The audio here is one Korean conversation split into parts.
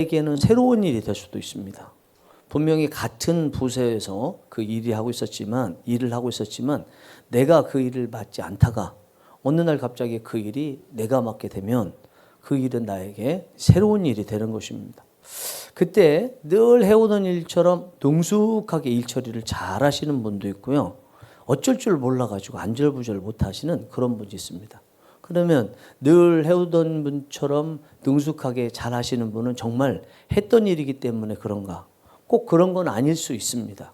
에게는 새로운 일이 될 수도 있습니다. 분명히 같은 부서에서 그 일을 하고 있었지만 내가 그 일을 맡지 않다가 어느 날 갑자기 그 일이 내가 맡게 되면 그 일은 나에게 새로운 일이 되는 것입니다. 그때 늘 해오던 일처럼 능숙하게 일 처리를 잘 하시는 분도 있고요. 어쩔 줄 몰라가지고 안절부절 못 하시는 그런 분이 있습니다. 그러면 늘 해오던 분처럼 능숙하게 잘 하시는 분은 정말 했던 일이기 때문에 그런가? 꼭 그런 건 아닐 수 있습니다.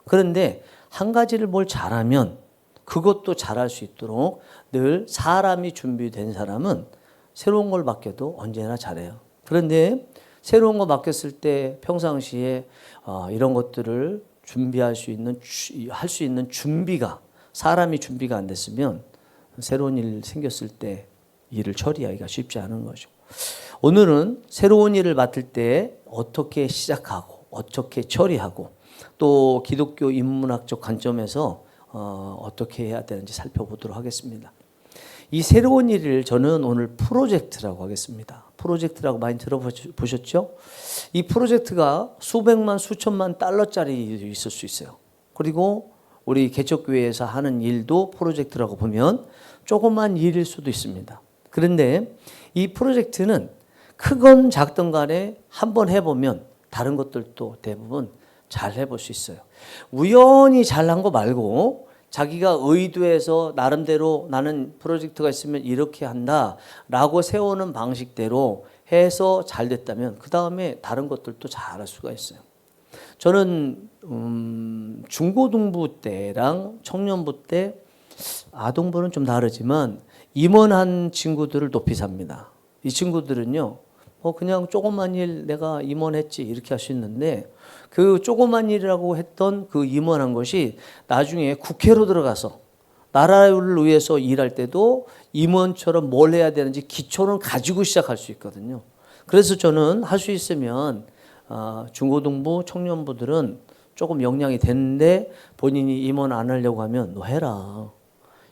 그런데 한 가지를 뭘 잘하면 그것도 잘할 수 있도록 늘 사람이 준비된 사람은 새로운 걸 맡겨도 언제나 잘해요. 그런데 새로운 거 맡겼을 때 평상시에 이런 것들을 준비할 수 있는, 할 수 있는 준비가, 사람이 준비가 안 됐으면 새로운 일 생겼을 때 일을 처리하기가 쉽지 않은 거죠. 오늘은 새로운 일을 맡을 때 어떻게 시작하고 어떻게 처리하고 또 기독교 인문학적 관점에서 어떻게 해야 되는지 살펴보도록 하겠습니다. 이 새로운 일을 저는 오늘 프로젝트라고 하겠습니다. 프로젝트라고 많이 들어보셨죠? 이 프로젝트가 수백만 수천만 달러짜리 있을 수 있어요. 그리고 우리 개척교회에서 하는 일도 프로젝트라고 보면 조그만 일일 수도 있습니다. 그런데 이 프로젝트는 크건 작든 간에 한번 해보면 다른 것들도 대부분 잘 해볼 수 있어요. 우연히 잘한 거 말고 자기가 의도해서 나름대로 나는 프로젝트가 있으면 이렇게 한다라고 세우는 방식대로 해서 잘 됐다면 그 다음에 다른 것들도 잘할 수가 있어요. 저는 중고등부 때랑 청년부 때 아동부는 좀 다르지만 임원한 친구들을 높이 삽니다. 이 친구들은요, 그냥 조그만 일 내가 임원했지 이렇게 할 수 있는데 그 조그만 일이라고 했던 그 임원한 것이 나중에 국회로 들어가서 나라를 위해서 일할 때도 임원처럼 뭘 해야 되는지 기초는 가지고 시작할 수 있거든요. 그래서 저는 할 수 있으면 중고등부 청년부들은 조금 역량이 되는데 본인이 임원 안 하려고 하면 너 해라.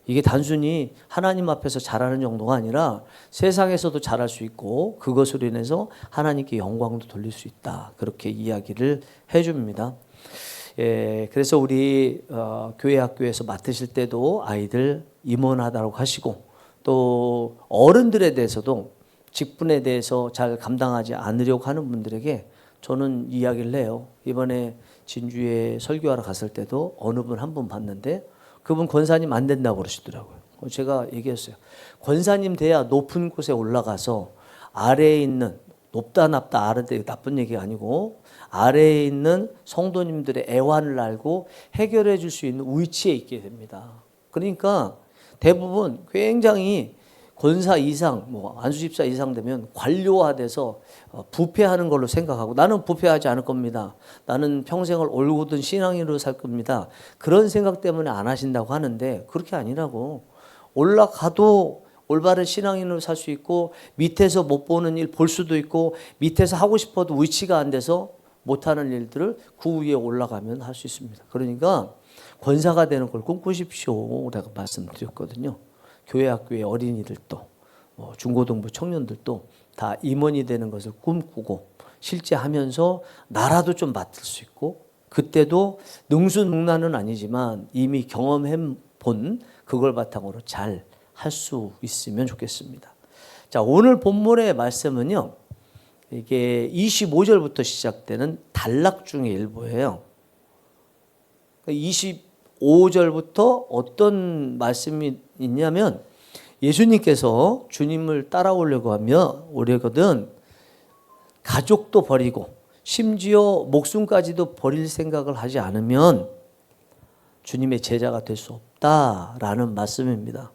이게 단순히 하나님 앞에서 잘하는 정도가 아니라 세상에서도 잘할 수 있고 그것으로 인해서 하나님께 영광도 돌릴 수 있다. 그렇게 이야기를 해줍니다. 그래서 우리 교회 학교에서 맡으실 때도 아이들 임원하다고 하시고 또 어른들에 대해서도 직분에 대해서 잘 감당하지 않으려고 하는 분들에게 저는 이야기를 해요. 이번에 진주에 설교하러 갔을 때도 어느 분 한 분 봤는데 그분 권사님 안 된다고 그러시더라고요. 제가 얘기했어요. 권사님 돼야 높은 곳에 올라가서 아래에 있는 높다 낮다 아래데 나쁜 얘기가 아니고 아래에 있는 성도님들의 애환을 알고 해결해 줄 수 있는 위치에 있게 됩니다. 그러니까 대부분 굉장히 권사 이상, 안수집사 이상 되면 관료화돼서 부패하는 걸로 생각하고 나는 부패하지 않을 겁니다. 나는 평생을 올곧은 신앙인으로 살 겁니다. 그런 생각 때문에 안 하신다고 하는데 그렇게 아니라고. 올라가도 올바른 신앙인으로 살 수 있고 밑에서 못 보는 일 볼 수도 있고 밑에서 하고 싶어도 위치가 안 돼서 못하는 일들을 그 위에 올라가면 할 수 있습니다. 그러니까 권사가 되는 걸 꿈꾸십시오 라고 말씀드렸거든요. 교회 학교의 어린이들도 중고등부 청년들도 다 임원이 되는 것을 꿈꾸고 실제 하면서 나라도 좀 맡을 수 있고 그때도 능수능란은 아니지만 이미 경험해 본 그걸 바탕으로 잘 할 수 있으면 좋겠습니다. 자, 오늘 본문의 말씀은요. 이게 25절부터 시작되는 단락 중의 일부예요. 25절부터 어떤 말씀이 있냐면 예수님께서 주님을 따라오려고 오려거든 가족도 버리고 심지어 목숨까지도 버릴 생각을 하지 않으면 주님의 제자가 될 수 없다라는 말씀입니다.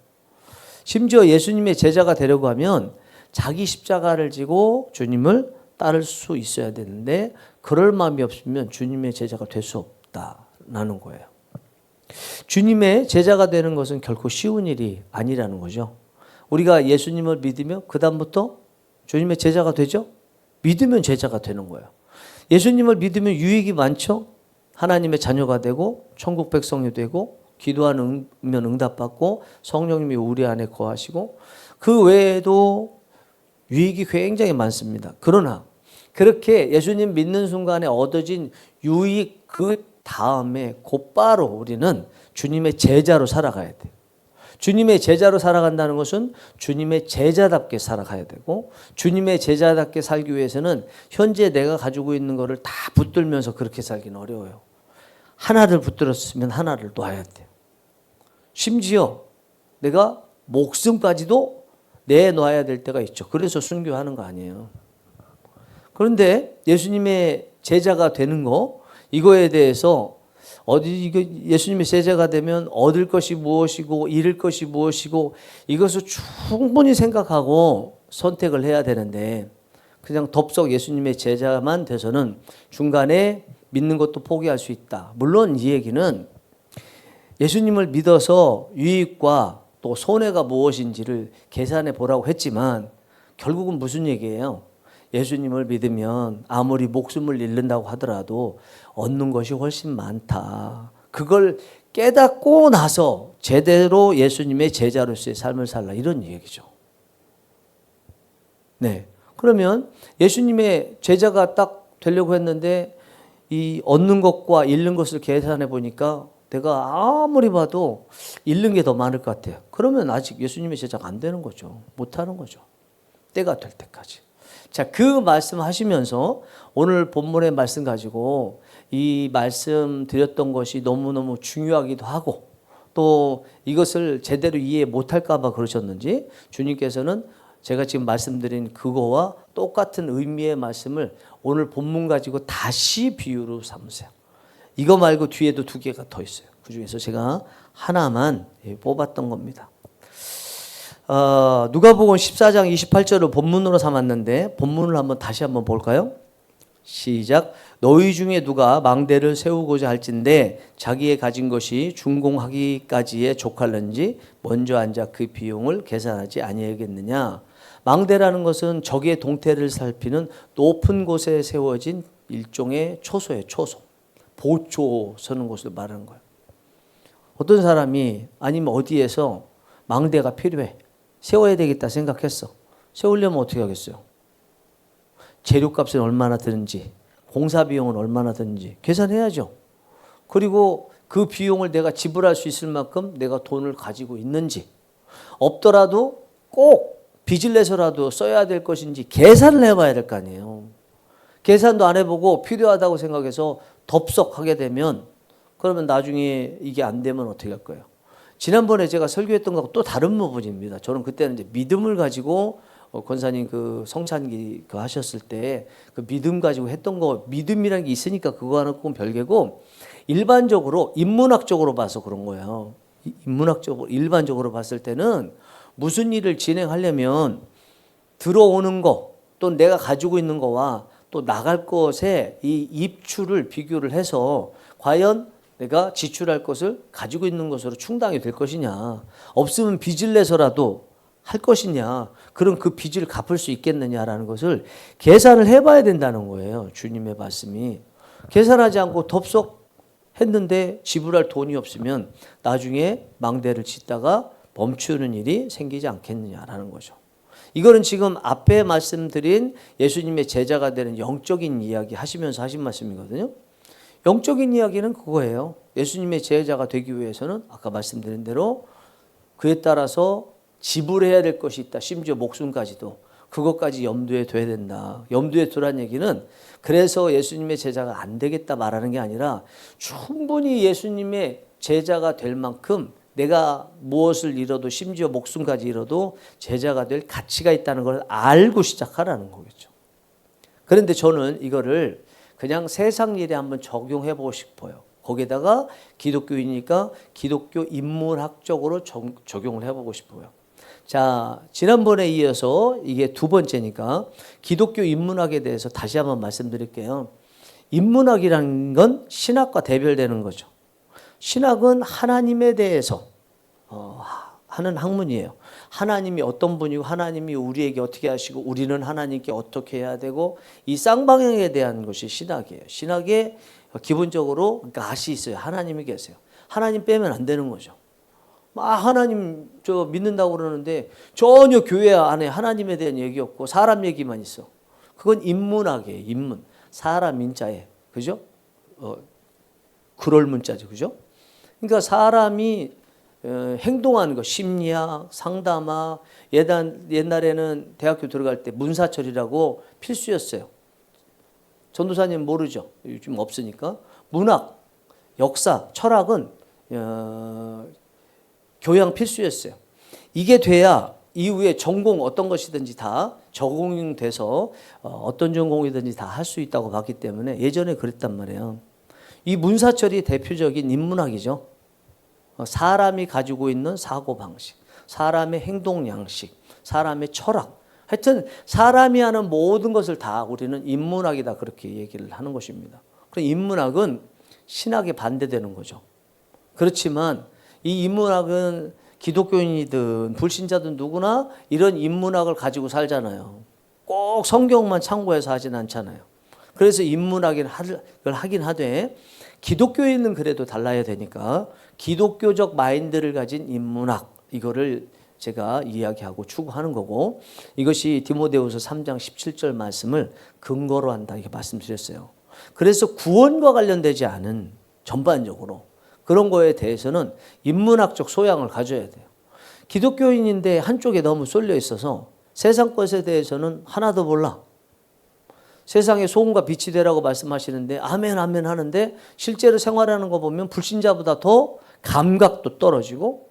심지어 예수님의 제자가 되려고 하면 자기 십자가를 지고 주님을 따를 수 있어야 되는데 그럴 마음이 없으면 주님의 제자가 될 수 없다라는 거예요. 주님의 제자가 되는 것은 결코 쉬운 일이 아니라는 거죠. 우리가 예수님을 믿으면 그 다음부터 주님의 제자가 되죠. 믿으면 제자가 되는 거예요. 예수님을 믿으면 유익이 많죠. 하나님의 자녀가 되고 천국 백성이 되고 기도하면 응답받고 성령님이 우리 안에 거하시고 그 외에도 유익이 굉장히 많습니다. 그러나 그렇게 예수님 믿는 순간에 얻어진 유익 그 다음에 곧바로 우리는 주님의 제자로 살아가야 돼요. 주님의 제자로 살아간다는 것은 주님의 제자답게 살아가야 되고, 주님의 제자답게 살기 위해서는 현재 내가 가지고 있는 것을 다 붙들면서 그렇게 살기는 어려워요. 하나를 붙들었으면 하나를 놔야 돼요. 심지어 내가 목숨까지도 내놔야 될 때가 있죠. 그래서 순교하는 거 아니에요. 그런데 예수님의 제자가 되는 거, 이거에 대해서 예수님의 제자가 되면 얻을 것이 무엇이고 잃을 것이 무엇이고 이것을 충분히 생각하고 선택을 해야 되는데, 그냥 덥석 예수님의 제자만 돼서는 중간에 믿는 것도 포기할 수 있다. 물론 이 얘기는 예수님을 믿어서 유익과 또 손해가 무엇인지를 계산해 보라고 했지만, 결국은 무슨 얘기예요? 예수님을 믿으면 아무리 목숨을 잃는다고 하더라도 얻는 것이 훨씬 많다. 그걸 깨닫고 나서 제대로 예수님의 제자로서의 삶을 살라, 이런 얘기죠. 네. 그러면 예수님의 제자가 딱 되려고 했는데 이 얻는 것과 잃는 것을 계산해 보니까 내가 아무리 봐도 잃는 게 더 많을 것 같아요. 그러면 아직 예수님의 제자가 안 되는 거죠. 못 하는 거죠. 때가 될 때까지. 자, 그 말씀 하시면서 오늘 본문의 말씀 가지고 이 말씀 드렸던 것이 너무너무 중요하기도 하고, 또 이것을 제대로 이해 못할까 봐 그러셨는지 주님께서는 제가 지금 말씀드린 그거와 똑같은 의미의 말씀을 오늘 본문 가지고 다시 비유로 삼으세요. 이거 말고 뒤에도 두 개가 더 있어요. 그 중에서 제가 하나만 뽑았던 겁니다. 누가복음 14장 28절을 본문으로 삼았는데, 본문을 다시 한번 볼까요? 시작. 너희 중에 누가 망대를 세우고자 할진대 자기의 가진 것이 준공하기까지에 족할는지 먼저 앉아 그 비용을 계산하지 아니하겠느냐. 망대라는 것은 적의 동태를 살피는 높은 곳에 세워진 일종의 초소예요. 초소. 보초 서는 곳을 말하는 거예요. 어떤 사람이 아니면 어디에서 망대가 필요해. 세워야 되겠다 생각했어. 세우려면 어떻게 하겠어요? 재료값은 얼마나 드는지, 공사 비용은 얼마나 드는지 계산해야죠. 그리고 그 비용을 내가 지불할 수 있을 만큼 내가 돈을 가지고 있는지, 없더라도 꼭 빚을 내서라도 써야 될 것인지 계산을 해봐야 될 거 아니에요. 계산도 안 해보고 필요하다고 생각해서 덥석하게 되면, 그러면 나중에 이게 안 되면 어떻게 할 거예요? 지난번에 제가 설교했던 거하고 또 다른 부분입니다. 저는 그때는 이제 믿음을 가지고 권사님 그 성찬기 그 하셨을 때 그 믿음 가지고 했던 거, 믿음이라는 게 있으니까 그거와는 조금 별개고, 일반적으로 인문학적으로 봐서 그런 거예요. 인문학적으로 일반적으로 봤을 때는 무슨 일을 진행하려면 들어오는 거, 또 내가 가지고 있는 거와 또 나갈 것에 이 입출을 비교를 해서 과연 내가 지출할 것을 가지고 있는 것으로 충당이 될 것이냐, 없으면 빚을 내서라도 할 것이냐, 그럼 그 빚을 갚을 수 있겠느냐라는 것을 계산을 해봐야 된다는 거예요. 주님의 말씀이. 계산하지 않고 덥석 했는데 지불할 돈이 없으면 나중에 망대를 짓다가 멈추는 일이 생기지 않겠느냐라는 거죠. 이거는 지금 앞에 말씀드린 예수님의 제자가 되는 영적인 이야기 하시면서 하신 말씀이거든요. 영적인 이야기는 그거예요. 예수님의 제자가 되기 위해서는 아까 말씀드린 대로 그에 따라서 지불해야 될 것이 있다. 심지어 목숨까지도. 그것까지 염두에 둬야 된다. 염두에 두란 얘기는 그래서 예수님의 제자가 안 되겠다 말하는 게 아니라, 충분히 예수님의 제자가 될 만큼 내가 무엇을 잃어도, 심지어 목숨까지 잃어도 제자가 될 가치가 있다는 걸 알고 시작하라는 거겠죠. 그런데 저는 이거를 그냥 세상 일에 한번 적용해 보고 싶어요. 거기에다가 기독교이니까 기독교 인문학적으로 적용을 해보고 싶어요. 자, 지난번에 이어서 이게 두 번째니까 기독교 인문학에 대해서 다시 한번 말씀드릴게요. 인문학이라는 건 신학과 대별되는 거죠. 신학은 하나님에 대해서 하는 학문이에요. 하나님이 어떤 분이고 하나님이 우리에게 어떻게 하시고 우리는 하나님께 어떻게 해야 되고, 이 쌍방향에 대한 것이 신학이에요. 신학에 기본적으로 갓이 있어요. 하나님이 계세요. 하나님 빼면 안 되는 거죠. 하나님 믿는다고 그러는데 전혀 교회 안에 하나님에 대한 얘기 없고 사람 얘기만 있어. 그건 인문학이에요. 인문. 사람 인자에. 그죠? 그럴 문자죠. 그죠? 그러니까 사람이 행동하는 거, 심리학, 상담학, 옛날에는 대학교 들어갈 때 문사철이라고 필수였어요. 전도사님 모르죠? 요즘 없으니까. 문학, 역사, 철학은 교양 필수였어요. 이게 돼야 이후에 전공 어떤 것이든지 다 적용돼서 어떤 전공이든지 다 할 수 있다고 봤기 때문에 예전에 그랬단 말이에요. 이 문사철이 대표적인 인문학이죠. 사람이 가지고 있는 사고방식, 사람의 행동 양식, 사람의 철학. 하여튼 사람이 하는 모든 것을 다 우리는 인문학이다 그렇게 얘기를 하는 것입니다. 그럼 인문학은 신학에 반대되는 거죠. 그렇지만 이 인문학은 기독교인이든 불신자든 누구나 이런 인문학을 가지고 살잖아요. 꼭 성경만 참고해서 하진 않잖아요. 그래서 인문학을 하긴 하되 기독교인은 그래도 달라야 되니까 기독교적 마인드를 가진 인문학 이거를 제가 이야기하고 추구하는 거고 이것이 디모데후서 3장 17절 말씀을 근거로 한다 이렇게 말씀드렸어요. 그래서 구원과 관련되지 않은 전반적으로 그런 거에 대해서는 인문학적 소양을 가져야 돼요. 기독교인인데 한쪽에 너무 쏠려 있어서 세상 것에 대해서는 하나도 몰라. 세상에 소금과 빛이 되라고 말씀하시는데 아멘 아멘 하는데 실제로 생활하는 거 보면 불신자보다 더 감각도 떨어지고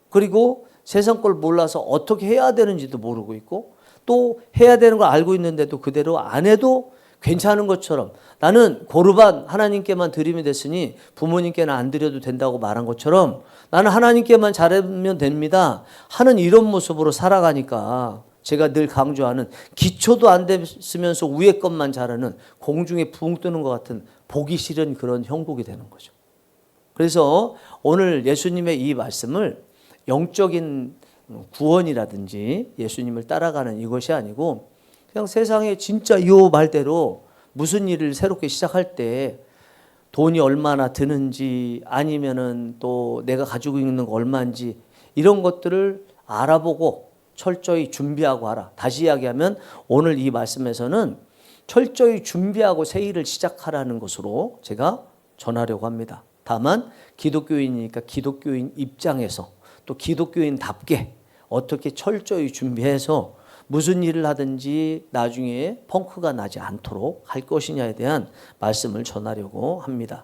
그리고 세상 걸 몰라서 어떻게 해야 되는지도 모르고 있고 또 해야 되는 걸 알고 있는데도 그대로 안 해도 괜찮은 것처럼 나는 고르반 하나님께만 드리면 됐으니 부모님께는 안 드려도 된다고 말한 것처럼 나는 하나님께만 잘하면 됩니다 하는 이런 모습으로 살아가니까 제가 늘 강조하는 기초도 안 됐으면서 위에 것만 잘하는 공중에 붕 뜨는 것 같은 보기 싫은 그런 형국이 되는 거죠. 그래서 오늘 예수님의 이 말씀을 영적인 구원이라든지 예수님을 따라가는 이것이 아니고 그냥 세상에 진짜 이 말대로 무슨 일을 새롭게 시작할 때 돈이 얼마나 드는지 아니면은 또 내가 가지고 있는 거 얼마인지 이런 것들을 알아보고 철저히 준비하고 하라. 다시 이야기하면 오늘 이 말씀에서는 철저히 준비하고 새 일을 시작하라는 것으로 제가 전하려고 합니다. 다만 기독교인이니까 기독교인 입장에서 또 기독교인답게 어떻게 철저히 준비해서 무슨 일을 하든지 나중에 펑크가 나지 않도록 할 것이냐에 대한 말씀을 전하려고 합니다.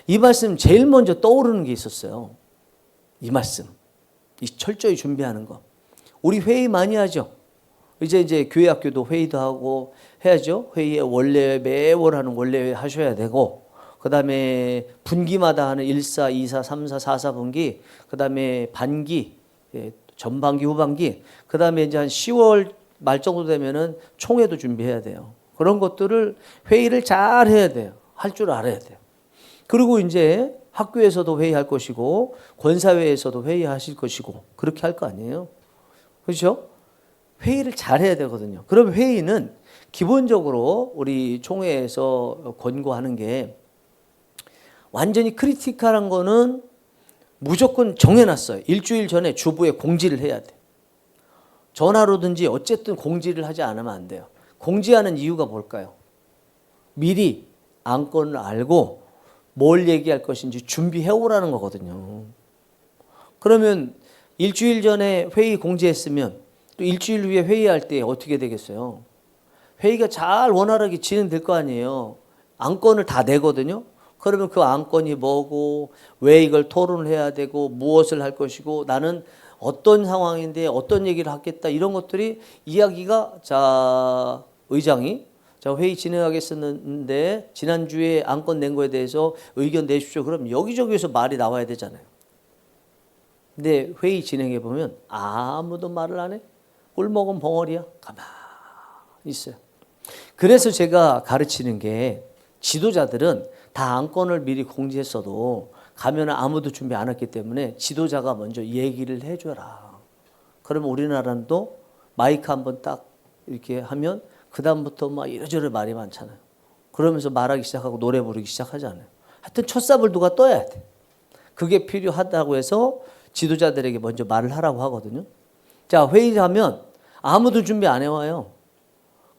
이 말씀 제일 먼저 떠오르는 게 있었어요. 이 말씀, 이 철저히 준비하는 거. 우리 회의 많이 하죠. 이제 교회 학교도 회의도 하고 해야죠. 회의에 원래 매월 하는 원래 하셔야 되고 그 다음에 분기마다 하는 1사, 2사, 3사, 4사 분기 그 다음에 반기, 전반기, 후반기 그 다음에 이제 한 10월 말 정도 되면은 총회도 준비해야 돼요. 그런 것들을 회의를 잘 해야 돼요. 할 줄 알아야 돼요. 그리고 이제 학교에서도 회의할 것이고 권사회에서도 회의하실 것이고 그렇게 할 거 아니에요. 그렇죠? 회의를 잘 해야 되거든요. 그럼 회의는 기본적으로 우리 총회에서 권고하는 게 완전히 크리티컬한 거는 무조건 정해놨어요. 일주일 전에 주부에 공지를 해야 돼. 전화로든지 어쨌든 공지를 하지 않으면 안 돼요. 공지하는 이유가 뭘까요? 미리 안건을 알고 뭘 얘기할 것인지 준비해 오라는 거거든요. 그러면 일주일 전에 회의 공지했으면 또 일주일 후에 회의할 때 어떻게 되겠어요? 회의가 잘 원활하게 진행될 거 아니에요. 안건을 다 내거든요. 그러면 그 안건이 뭐고 왜 이걸 토론을 해야 되고 무엇을 할 것이고 나는 어떤 상황인데 어떤 얘기를 하겠다 이런 것들이 이야기가 자 의장이 자 회의 진행하겠었는데 지난주에 안건 낸 거에 대해서 의견 내십시오. 그럼 여기저기서 말이 나와야 되잖아요. 근데 회의 진행해 보면 아무도 말을 안 해. 꿀 먹은 벙어리야. 가만히 있어요. 그래서 제가 가르치는 게 지도자들은 다 안건을 미리 공지했어도 가면 아무도 준비 안 했기 때문에 지도자가 먼저 얘기를 해줘라. 그러면 우리나라는 또 마이크 한번 딱 이렇게 하면 그 다음부터 막 이러저러 말이 많잖아요. 그러면서 말하기 시작하고 노래 부르기 시작하잖아요. 하여튼 첫삽을 누가 떠야 돼. 그게 필요하다고 해서 지도자들에게 먼저 말을 하라고 하거든요. 자, 회의를 하면 아무도 준비 안 해와요.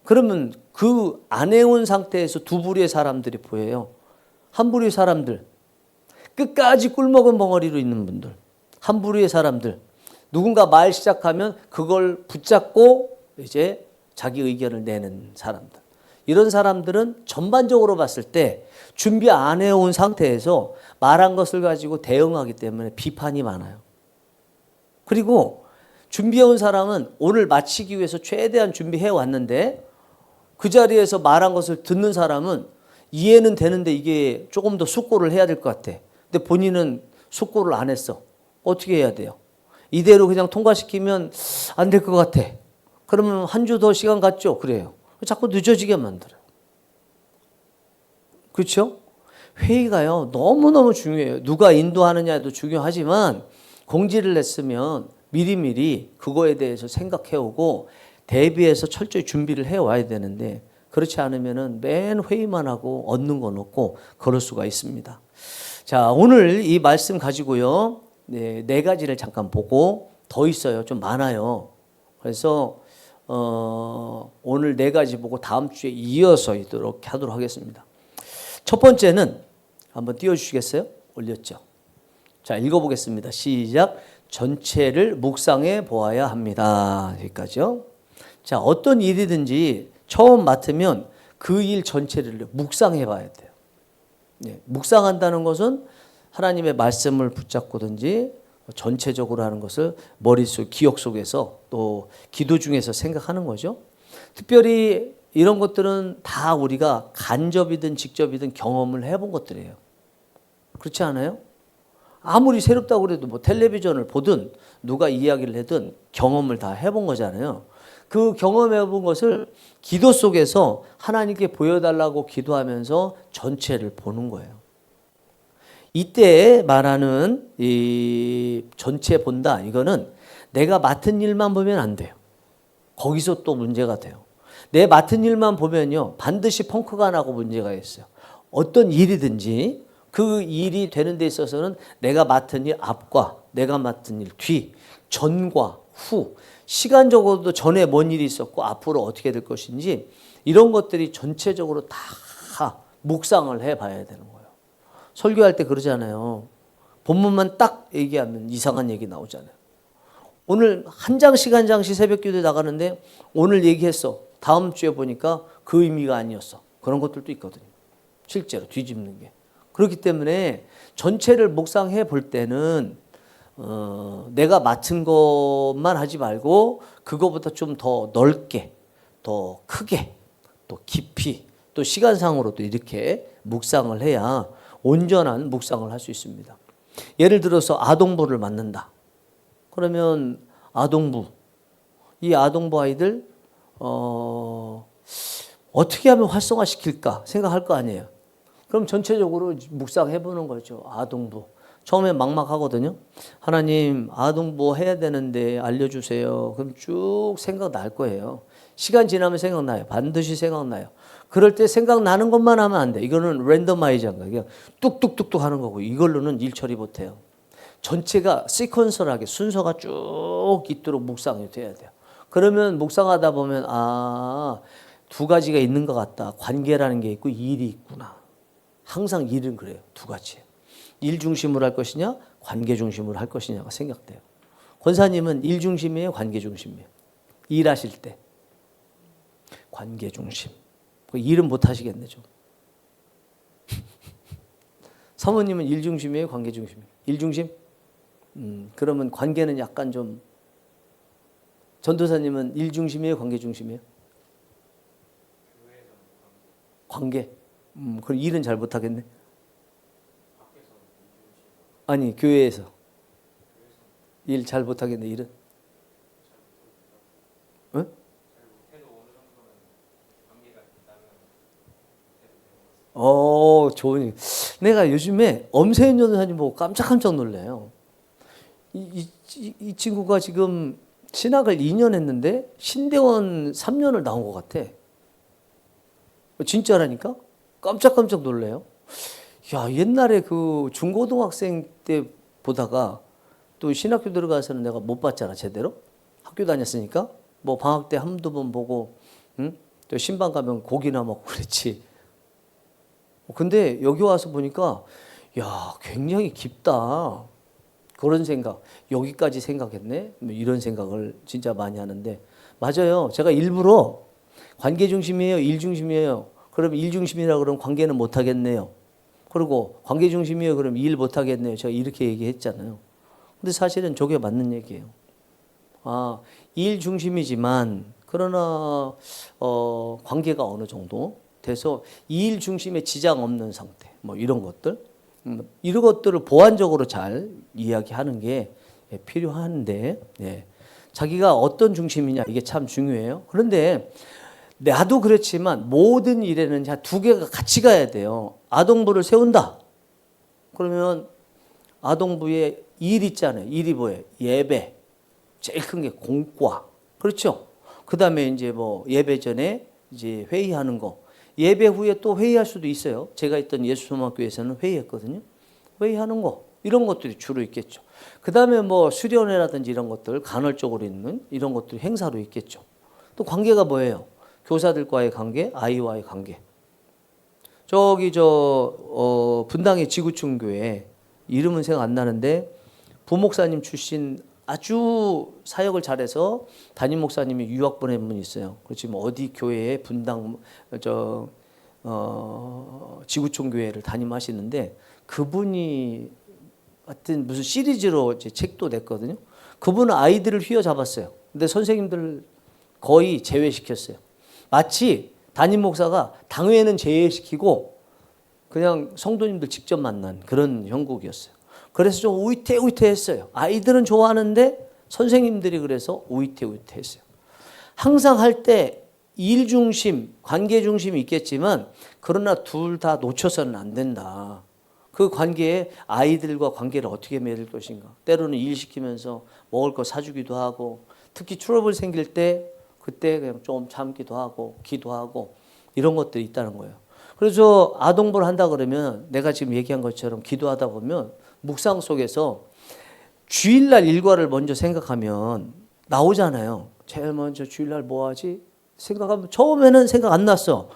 그러면 그 안 해온 상태에서 두 부류의 사람들이 보여요. 한 부류의 사람들, 끝까지 꿀먹은 벙어리로 있는 분들. 한 부류의 사람들, 누군가 말 시작하면 그걸 붙잡고 이제 자기 의견을 내는 사람들. 이런 사람들은 전반적으로 봤을 때 준비 안 해온 상태에서 말한 것을 가지고 대응하기 때문에 비판이 많아요. 그리고 준비해온 사람은 오늘 마치기 위해서 최대한 준비해 왔는데 그 자리에서 말한 것을 듣는 사람은 이해는 되는데 이게 조금 더 숙고를 해야 될 것 같아. 근데 본인은 숙고를 안 했어. 어떻게 해야 돼요? 이대로 그냥 통과시키면 안 될 것 같아. 그러면 한 주 더 시간 갖죠? 그래요. 자꾸 늦어지게 만들어요. 그렇죠? 회의가요, 너무너무 중요해요. 누가 인도하느냐도 중요하지만 공지를 냈으면 미리미리 그거에 대해서 생각해오고 대비해서 철저히 준비를 해와야 되는데 그렇지 않으면은 맨 회의만 하고 얻는 건 없고 그럴 수가 있습니다. 자, 오늘 이 말씀 가지고요, 네 가지를 잠깐 보고 더 있어요. 좀 많아요. 그래서 오늘 네 가지 보고 다음 주에 이어서 이렇게 하도록 하겠습니다. 첫 번째는 한번 띄워주시겠어요? 올렸죠. 자, 읽어보겠습니다. 시작. 전체를 묵상해 보아야 합니다. 여기까지요. 자, 어떤 일이든지 처음 맡으면 그 일 전체를 묵상해 봐야 돼요. 네, 묵상한다는 것은 하나님의 말씀을 붙잡고든지 전체적으로 하는 것을 머릿속, 기억 속에서 또 기도 중에서 생각하는 거죠. 특별히 이런 것들은 다 우리가 간접이든 직접이든 경험을 해본 것들이에요. 그렇지 않아요? 아무리 새롭다고 그래도 뭐 텔레비전을 보든 누가 이야기를 하든 경험을 다 해본 거잖아요. 그 경험해 본 것을 기도 속에서 하나님께 보여달라고 기도하면서 전체를 보는 거예요. 이때 말하는 이 전체 본다, 이거는 내가 맡은 일만 보면 안 돼요. 거기서 또 문제가 돼요. 내 맡은 일만 보면요, 반드시 펑크가 나고 문제가 있어요. 어떤 일이든지 그 일이 되는 데 있어서는 내가 맡은 일 앞과 내가 맡은 일 뒤, 전과 후, 시간적으로도 전에 뭔 일이 있었고 앞으로 어떻게 될 것인지 이런 것들이 전체적으로 다 묵상을 해봐야 되는 거예요. 설교할 때 그러잖아요. 본문만 딱 얘기하면 이상한 얘기 나오잖아요. 오늘 한 장씩 한 장씩 새벽기도에 나가는데 오늘 얘기했어. 다음 주에 보니까 그 의미가 아니었어. 그런 것들도 있거든요. 실제로 뒤집는 게. 그렇기 때문에 전체를 묵상해 볼 때는 내가 맡은 것만 하지 말고 그거보다 좀 더 넓게, 더 크게, 또 깊이, 또 시간상으로도 이렇게 묵상을 해야 온전한 묵상을 할 수 있습니다. 예를 들어서 아동부를 맡는다. 그러면 아동부, 이 아동부 아이들 어떻게 하면 활성화시킬까 생각할 거 아니에요. 그럼 전체적으로 묵상해 보는 거죠. 아동부. 처음에 막막하거든요. 하나님, 아동부 해야 되는데 알려주세요. 그럼 쭉 생각날 거예요. 시간 지나면 생각나요. 반드시 생각나요. 그럴 때 생각나는 것만 하면 안 돼. 이거는 랜덤아이즈한 거예요. 뚝뚝뚝뚝 하는 거고 이걸로는 일 처리 못해요. 전체가 시퀀설하게 순서가 쭉 있도록 묵상이 돼야 돼요. 그러면 묵상하다 보면 두 가지가 있는 것 같다. 관계라는 게 있고 일이 있구나. 항상 일은 그래요. 두 가지예요. 일 중심으로 할 것이냐 관계 중심으로 할 것이냐가 생각돼요. 권사님은 일 중심이에요, 관계 중심이에요? 일하실 때 관계 중심. 일은 못 하시겠네 좀. 사모님은 일 중심이에요, 관계 중심이에요? 일 중심? 그러면 관계는 약간 좀. 전도사님은 일 중심이에요, 관계 중심이에요? 관계. 그럼 일은 잘 못 하겠네. 아니, 교회에서 일 잘 못 하겠네. 일은. 응? 좋으니. 내가 요즘에 엄세윤 전도사님 보고 깜짝 놀래요. 이 친구가 지금 신학을 2년 했는데 신대원 3년을 나온 것 같아. 진짜라니까? 깜짝 놀래요. 야, 옛날에 그 중고등학생 때 보다가 또 신학교 들어가서는 내가 못 봤잖아, 제대로. 학교 다녔으니까. 뭐 방학 때 한두 번 보고, 응? 또 신방 가면 고기나 먹고 그랬지. 근데 여기 와서 보니까 야, 굉장히 깊다. 그런 생각, 여기까지 생각했네? 뭐 이런 생각을 진짜 많이 하는데, 맞아요. 제가 일부러 관계 중심이에요, 일 중심이에요. 그럼 일 중심이라 그러면 관계는 못 하겠네요. 그리고 관계 중심이에요, 그럼 일 못 하겠네요. 제가 이렇게 얘기했잖아요. 근데 사실은 저게 맞는 얘기예요. 아, 일 중심이지만 그러나 관계가 어느 정도 돼서 일 중심에 지장 없는 상태, 뭐 이런 것들, 이런 것들을 보완적으로 잘 이야기하는 게 필요한데, 예. 자기가 어떤 중심이냐 이게 참 중요해요. 그런데 나도 그렇지만 모든 일에는 두 개가 같이 가야 돼요. 아동부를 세운다. 그러면 아동부에 일 있잖아요. 일이 뭐예요? 예배. 제일 큰 게 공과. 그렇죠? 그 다음에 이제 뭐 예배 전에 이제 회의하는 거. 예배 후에 또 회의할 수도 있어요. 제가 있던 예수소망교회에서는 회의했거든요. 회의하는 거. 이런 것들이 주로 있겠죠. 그 다음에 뭐 수련회라든지 이런 것들, 간헐적으로 있는 이런 것들이 행사로 있겠죠. 또 관계가 뭐예요? 교사들과의 관계, 아이와의 관계. 저기 분당의 지구촌교회, 이름은 생각 안 나는데 부목사님 출신 아주 사역을 잘해서 담임 목사님이 유학 보낸 분이 있어요. 그렇지 뭐 어디 교회에 분당 지구촌 교회를 담임하시는데, 그분이 하여튼 무슨 시리즈로 이제 책도 냈거든요. 그분은 아이들을 휘어잡았어요. 근데 선생님들 거의 제외시켰어요. 마치 담임 목사가 당회는 제외시키고 그냥 성도님들 직접 만난 그런 형국이었어요. 그래서 좀 우이태우이태했어요. 아이들은 좋아하는데 선생님들이 그래서 우이태우이태했어요. 항상 할 때 일 중심, 관계 중심이 있겠지만 그러나 둘 다 놓쳐서는 안 된다. 그 관계에 아이들과 관계를 어떻게 맺을 것인가. 때로는 일 시키면서 먹을 거 사주기도 하고, 특히 트러블 생길 때 그때 그냥 좀 참기도 하고 기도하고 이런 것들이 있다는 거예요. 그래서 아동부를 한다 그러면 내가 지금 얘기한 것처럼 기도하다 보면 묵상 속에서 주일날 일과를 먼저 생각하면 나오잖아요. 제일 먼저 주일날 뭐 하지? 생각하면 처음에는 생각 안 났어.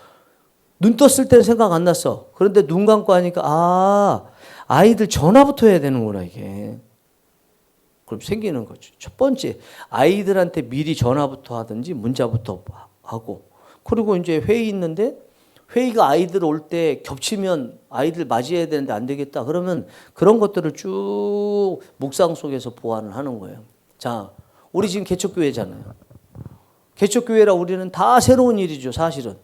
눈 떴을 때는 생각 안 났어. 그런데 눈 감고 하니까 아이들 전화부터 해야 되는구나 이게. 그럼 생기는 거죠. 첫 번째, 아이들한테 미리 전화부터 하든지 문자부터 하고, 그리고 이제 회의 있는데 회의가 아이들 올 때 겹치면 아이들 맞이해야 되는데 안 되겠다. 그러면 그런 것들을 쭉 묵상 속에서 보완을 하는 거예요. 자, 우리 지금 개척교회잖아요. 개척교회라 우리는 다 새로운 일이죠, 사실은.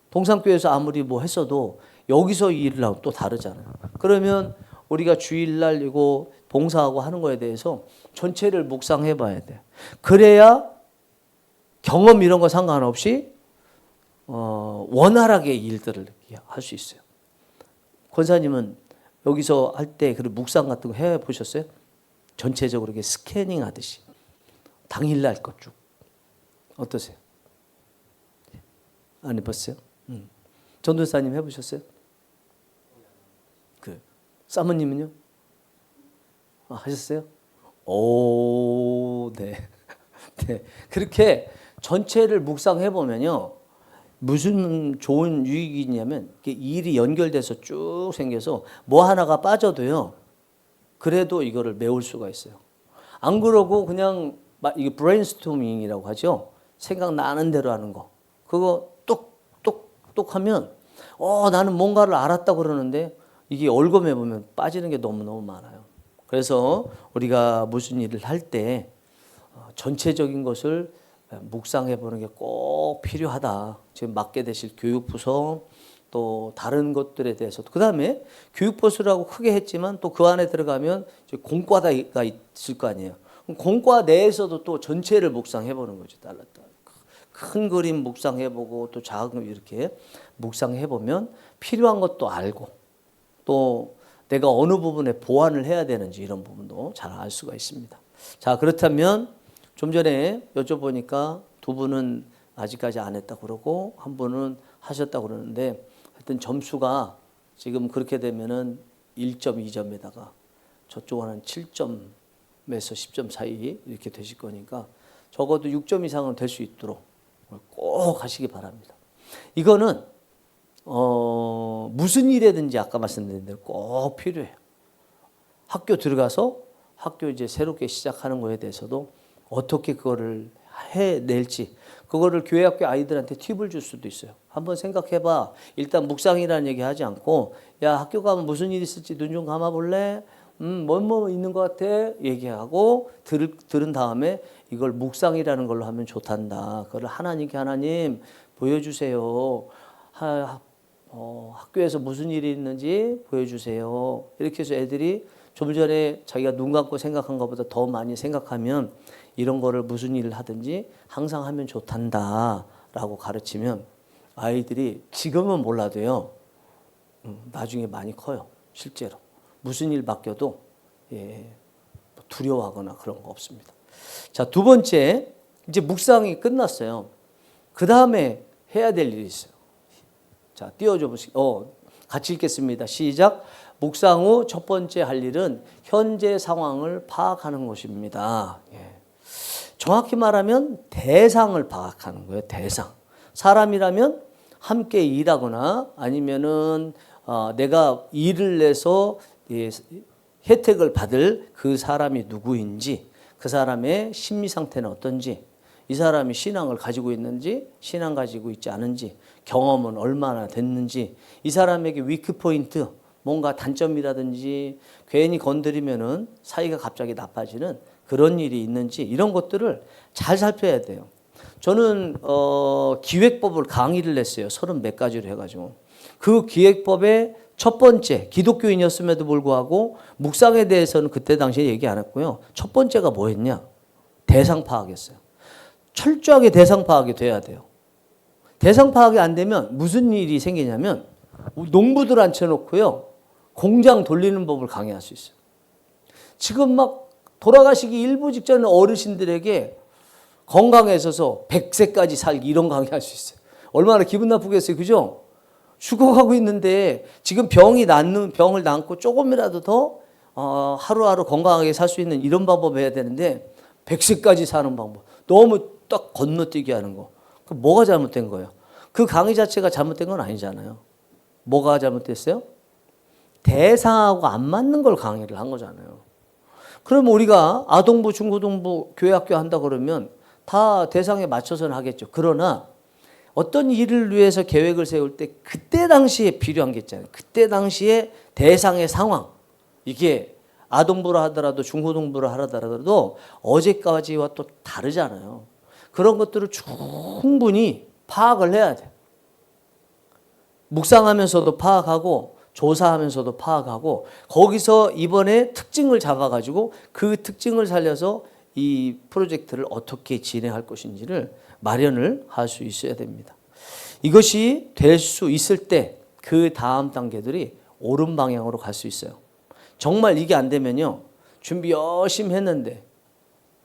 동산교회에서 아무리 뭐 했어도 여기서 일을 하고 또 다르잖아요. 그러면 우리가 주일날 이거 봉사하고 하는 거에 대해서 전체를 묵상해 봐야 돼. 그래야 경험 이런 거 상관없이 원활하게 일들을 할 수 있어요. 권사님은 여기서 할 때 그 묵상 같은 거 해 보셨어요? 전체적으로 이렇게 스캐닝 하듯이 당일날 것 쭉. 어떠세요? 안 해봤어요? 전도사님 해보셨어요? 사모님은요? 하셨어요? 오, 네. 네. 그렇게 전체를 묵상해 보면요. 무슨 좋은 유익이 있냐면 일이 연결돼서 쭉 생겨서 뭐 하나가 빠져도요. 그래도 이거를 메울 수가 있어요. 안 그러고 그냥 이게 브레인스토밍이라고 하죠. 생각나는 대로 하는 거. 그거 똑똑똑 하면 나는 뭔가를 알았다고 그러는데 이게 올검해 보면 빠지는 게 너무너무 많아요. 그래서 우리가 무슨 일을 할 때 전체적인 것을 묵상해 보는 게 꼭 필요하다. 지금 맡게 되실 교육부서 또 다른 것들에 대해서도, 그 다음에 교육부서라고 크게 했지만 또 그 안에 들어가면 공과가 있을 거 아니에요. 공과 내에서도 또 전체를 묵상해 보는 거죠. 큰 그림 묵상해 보고 또 작은 이렇게 묵상해 보면 필요한 것도 알고 또 내가 어느 부분에 보완을 해야 되는지 이런 부분도 잘 알 수가 있습니다. 자, 그렇다면 좀 전에 여쭤보니까 두 분은 아직까지 안 했다고 그러고 한 분은 하셨다고 그러는데, 하여튼 점수가 지금 그렇게 되면은 1점, 2점에다가 저쪽은 한 7점에서 10점 사이 이렇게 되실 거니까 적어도 6점 이상은 될 수 있도록 꼭 하시기 바랍니다. 이거는 무슨 일이든지 아까 말씀드린 대로 꼭 필요해요. 학교 들어가서 학교 이제 새롭게 시작하는 거에 대해서도 어떻게 그거를 해낼지, 그거를 교회학교 아이들한테 팁을 줄 수도 있어요. 한번 생각해봐. 일단 묵상이라는 얘기 하지 않고, 야, 학교 가면 무슨 일 있을지 눈 좀 감아볼래? 뭐 있는 것 같아? 얘기하고 들은 다음에 이걸 묵상이라는 걸로 하면 좋단다. 그걸 하나님께 하나님 보여주세요. 학교에서 무슨 일이 있는지 보여주세요. 이렇게 해서 애들이 좀 전에 자기가 눈 감고 생각한 것보다 더 많이 생각하면 이런 거를 무슨 일을 하든지 항상 하면 좋단다 라고 가르치면 아이들이 지금은 몰라도요, 나중에 많이 커요. 실제로. 무슨 일 맡겨도 두려워하거나 그런 거 없습니다. 자, 두 번째, 이제 묵상이 끝났어요. 그 다음에 해야 될 일이 있어요. 자, 띄워줘 보시고, 같이 읽겠습니다. 시작. 묵상 후 첫 번째 할 일은 현재 상황을 파악하는 것입니다. 정확히 말하면 대상을 파악하는 거예요. 대상. 사람이라면 함께 일하거나 아니면은 내가 일을 내서 혜택을 받을 그 사람이 누구인지, 그 사람의 심리 상태는 어떤지, 이 사람이 신앙을 가지고 있는지, 신앙 가지고 있지 않은지, 경험은 얼마나 됐는지, 이 사람에게 위크 포인트, 뭔가 단점이라든지 괜히 건드리면은 사이가 갑자기 나빠지는 그런 일이 있는지 이런 것들을 잘 살펴야 돼요. 저는 기획법을 강의를 냈어요. 30 몇 가지로 해가지고. 그 기획법의 첫 번째, 기독교인이었음에도 불구하고 묵상에 대해서는 그때 당시에 얘기 안 했고요. 첫 번째가 뭐였냐? 대상 파악이었어요. 철저하게 대상 파악이 돼야 돼요. 대상 파악이 안 되면 무슨 일이 생기냐면 농부들 앉혀놓고요, 공장 돌리는 법을 강의할 수 있어요. 지금 막 돌아가시기 일부 직전 어르신들에게 건강에 있어서 100세까지 살기 이런 강의할 수 있어요. 얼마나 기분 나쁘겠어요. 그죠? 죽어가고 있는데 지금 병을 낫고 조금이라도 더 하루하루 건강하게 살 수 있는 이런 방법 해야 되는데 100세까지 사는 방법. 너무 딱 건너뛰기 하는 거. 그럼 뭐가 잘못된 거예요? 그 강의 자체가 잘못된 건 아니잖아요. 뭐가 잘못됐어요? 대상하고 안 맞는 걸 강의를 한 거잖아요. 그럼 우리가 아동부, 중고등부, 교회학교 한다 그러면 다 대상에 맞춰서는 하겠죠. 그러나 어떤 일을 위해서 계획을 세울 때 그때 당시에 필요한 게 있잖아요. 그때 당시에 대상의 상황. 이게 아동부를 하더라도 중고등부를 하더라도 어제까지와 또 다르잖아요. 그런 것들을 충분히 파악을 해야 돼요. 묵상하면서도 파악하고 조사하면서도 파악하고 거기서 이번에 특징을 잡아가지고 그 특징을 살려서 이 프로젝트를 어떻게 진행할 것인지를 마련을 할 수 있어야 됩니다. 이것이 될 수 있을 때 그 다음 단계들이 옳은 방향으로 갈 수 있어요. 정말 이게 안 되면요, 준비 열심히 했는데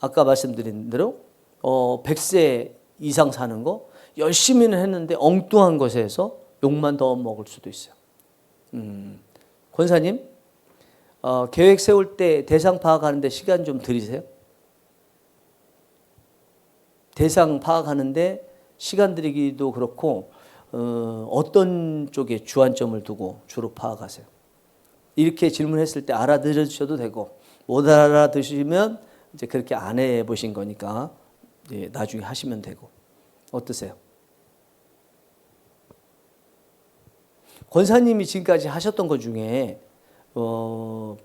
아까 말씀드린 대로 100세 이상 사는 거 열심히는 했는데 엉뚱한 것에서 욕만 더 먹을 수도 있어요. 권사님, 계획 세울 때 대상 파악하는데 시간 좀 들이세요? 대상 파악하는데 시간 들이기도 그렇고 어떤 쪽에 주안점을 두고 주로 파악하세요? 이렇게 질문했을 때 알아들으셔도 되고 못 알아들으시면 이제 그렇게 안 해보신 거니까 나중에 하시면 되고. 어떠세요? 권사님이 지금까지 하셨던 것 중에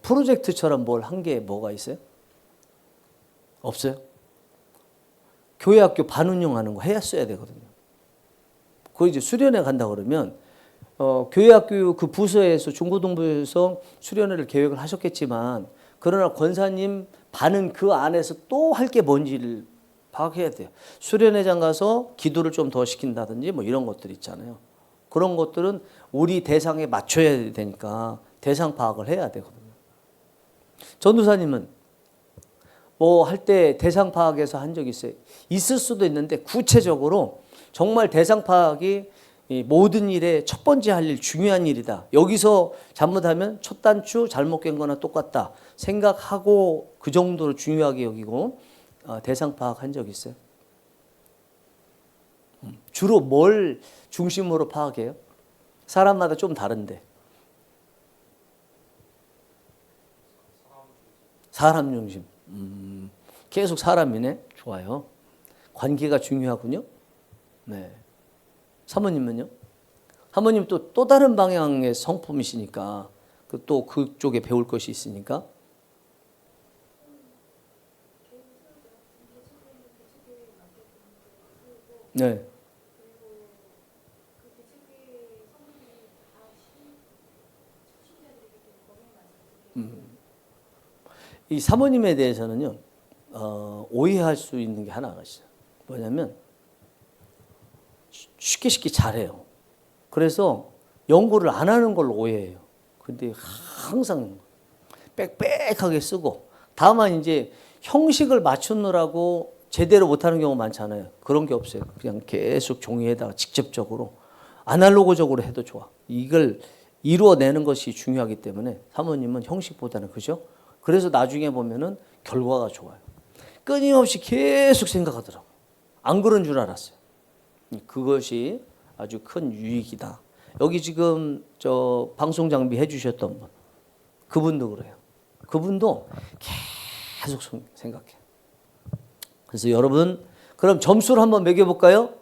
프로젝트처럼 뭘 한 게 뭐가 있어요? 없어요? 교회학교 반운영하는 거 했어야 되거든요. 그거 이제 수련회 간다 그러면 교회학교 그 부서에서 중고등부에서 수련회를 계획을 하셨겠지만 그러나 권사님 반은 그 안에서 또 할 게 뭔지를 파악해야 돼요. 수련회장 가서 기도를 좀 더 시킨다든지 뭐 이런 것들 있잖아요. 그런 것들은 우리 대상에 맞춰야 되니까 대상 파악을 해야 되거든요. 전도사님은 뭐 할 때 대상 파악에서 한 적 있어요? 있을 수도 있는데 구체적으로 정말 대상 파악이 모든 일의 첫 번째 할 일, 중요한 일이다. 여기서 잘못하면 첫 단추 잘못 깬 거나 똑같다 생각하고 그 정도로 중요하게 여기고 대상 파악한 적 있어요? 주로 뭘 중심으로 파악해요? 사람마다 좀 다른데. 사람 중심. 계속 사람이네. 좋아요. 관계가 중요하군요. 네. 사모님은요? 사모님 또 다른 방향의 성품이시니까 또 그쪽에 배울 것이 있으니까. 네. 이 사모님에 대해서는요, 오해할 수 있는 게 하나가 있어요. 뭐냐면 쉽게 잘해요. 그래서 연구를 안 하는 걸로 오해해요. 근데 항상 빽빽하게 쓰고, 다만 이제 형식을 맞추느라고 제대로 못하는 경우 많잖아요. 그런 게 없어요. 그냥 계속 종이에다가 직접적으로 아날로그적으로 해도 좋아. 이걸 이루어내는 것이 중요하기 때문에 사모님은 형식보다는, 그죠? 그래서 나중에 보면은 결과가 좋아요. 끊임없이 계속 생각하더라고. 안 그런 줄 알았어요. 그것이 아주 큰 유익이다. 여기 지금 저 방송 장비 해주셨던 분, 그분도 그래요. 그분도 계속 생각해. 그래서 여러분, 그럼 점수를 한번 매겨볼까요?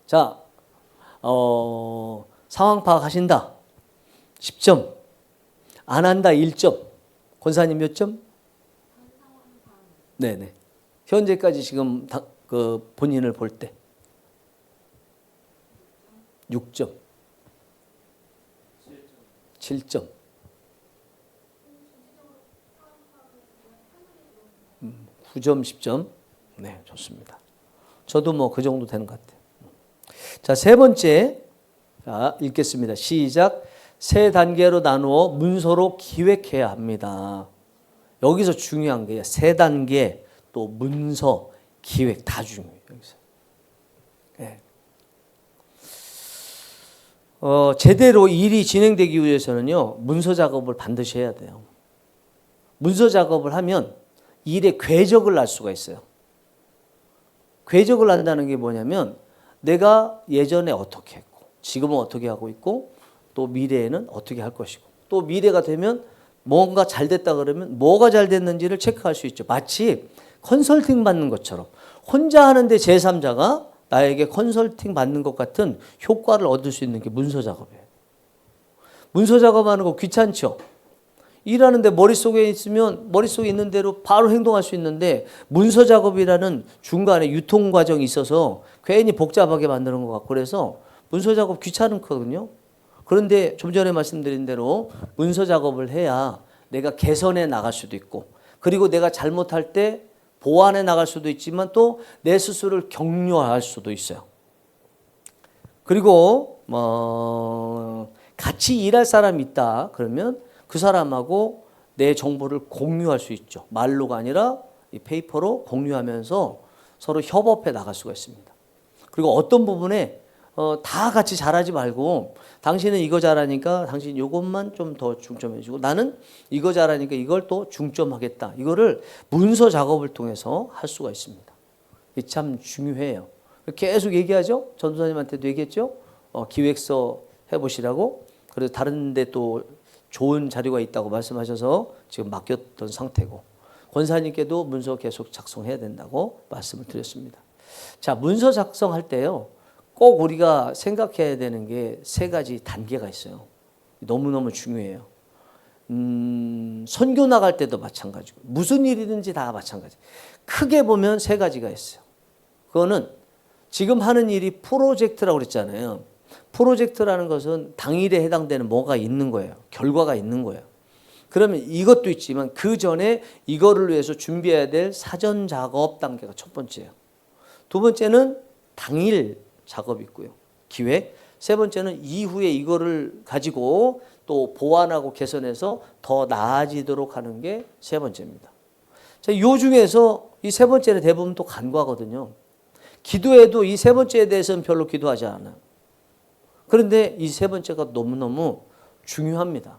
자, 상황 파악하신다. 10점. 안 한다. 1점. 권사님 몇 점? 네네. 현재까지 지금 그 본인을 볼 때 6점. 7점. 9점, 10점. 네, 좋습니다. 저도 뭐 그 정도 되는 것 같아요. 자, 세 번째. 자, 읽겠습니다. 시작. 세 단계로 나누어 문서로 기획해야 합니다. 여기서 중요한 게 세 단계, 또 문서, 기획 다 중요해요. 여기서. 네. 제대로 일이 진행되기 위해서는요, 문서 작업을 반드시 해야 돼요. 문서 작업을 하면 일의 궤적을 알 수가 있어요. 궤적을 안다는 게 뭐냐면 내가 예전에 어떻게 했고, 지금은 어떻게 하고 있고, 또 미래에는 어떻게 할 것이고, 또 미래가 되면 뭔가 잘 됐다 그러면 뭐가 잘 됐는지를 체크할 수 있죠. 마치 컨설팅 받는 것처럼 혼자 하는데 제3자가 나에게 컨설팅 받는 것 같은 효과를 얻을 수 있는 게 문서 작업이에요. 문서 작업하는 거 귀찮죠? 일하는데 머릿속에 있으면 머릿속에 있는 대로 바로 행동할 수 있는데, 문서 작업이라는 중간에 유통 과정이 있어서 괜히 복잡하게 만드는 것 같고, 그래서 문서 작업 귀찮거든요. 그런데 좀 전에 말씀드린 대로 문서 작업을 해야 내가 개선해 나갈 수도 있고, 그리고 내가 잘못할 때 보완해 나갈 수도 있지만 또 내 스스로를 격려할 수도 있어요. 그리고 같이 일할 사람이 있다 그러면 그 사람하고 내 정보를 공유할 수 있죠. 말로가 아니라 이 페이퍼로 공유하면서 서로 협업해 나갈 수가 있습니다. 그리고 어떤 부분에 다 같이 잘하지 말고, 당신은 이거 잘하니까 당신 이것만 좀 더 중점해 주고, 나는 이거 잘하니까 이걸 또 중점하겠다. 이거를 문서 작업을 통해서 할 수가 있습니다. 이게 참 중요해요. 계속 얘기하죠. 전도사님한테도 얘기했죠. 기획서 해보시라고. 그래서 다른 데 또 좋은 자료가 있다고 말씀하셔서 지금 맡겼던 상태고, 권사님께도 문서 계속 작성해야 된다고 말씀을 드렸습니다. 자, 문서 작성할 때요, 꼭 우리가 생각해야 되는 게 세 가지 단계가 있어요. 너무너무 중요해요. 선교 나갈 때도 마찬가지고, 무슨 일이든지 다 마찬가지. 크게 보면 세 가지가 있어요. 그거는 지금 하는 일이 프로젝트라고 그랬잖아요. 프로젝트라는 것은 당일에 해당되는 뭐가 있는 거예요. 결과가 있는 거예요. 그러면 이것도 있지만 그 전에 이거를 위해서 준비해야 될 사전 작업 단계가 첫 번째예요. 두 번째는 당일 작업이 있고요. 기획. 세 번째는 이후에 이거를 가지고 또 보완하고 개선해서 더 나아지도록 하는 게 세 번째입니다. 자, 이 중에서 이 세 번째는 대부분 또 간과거든요. 기도해도 이 세 번째에 대해서는 별로 기도하지 않아요. 그런데 이 세 번째가 너무너무 중요합니다.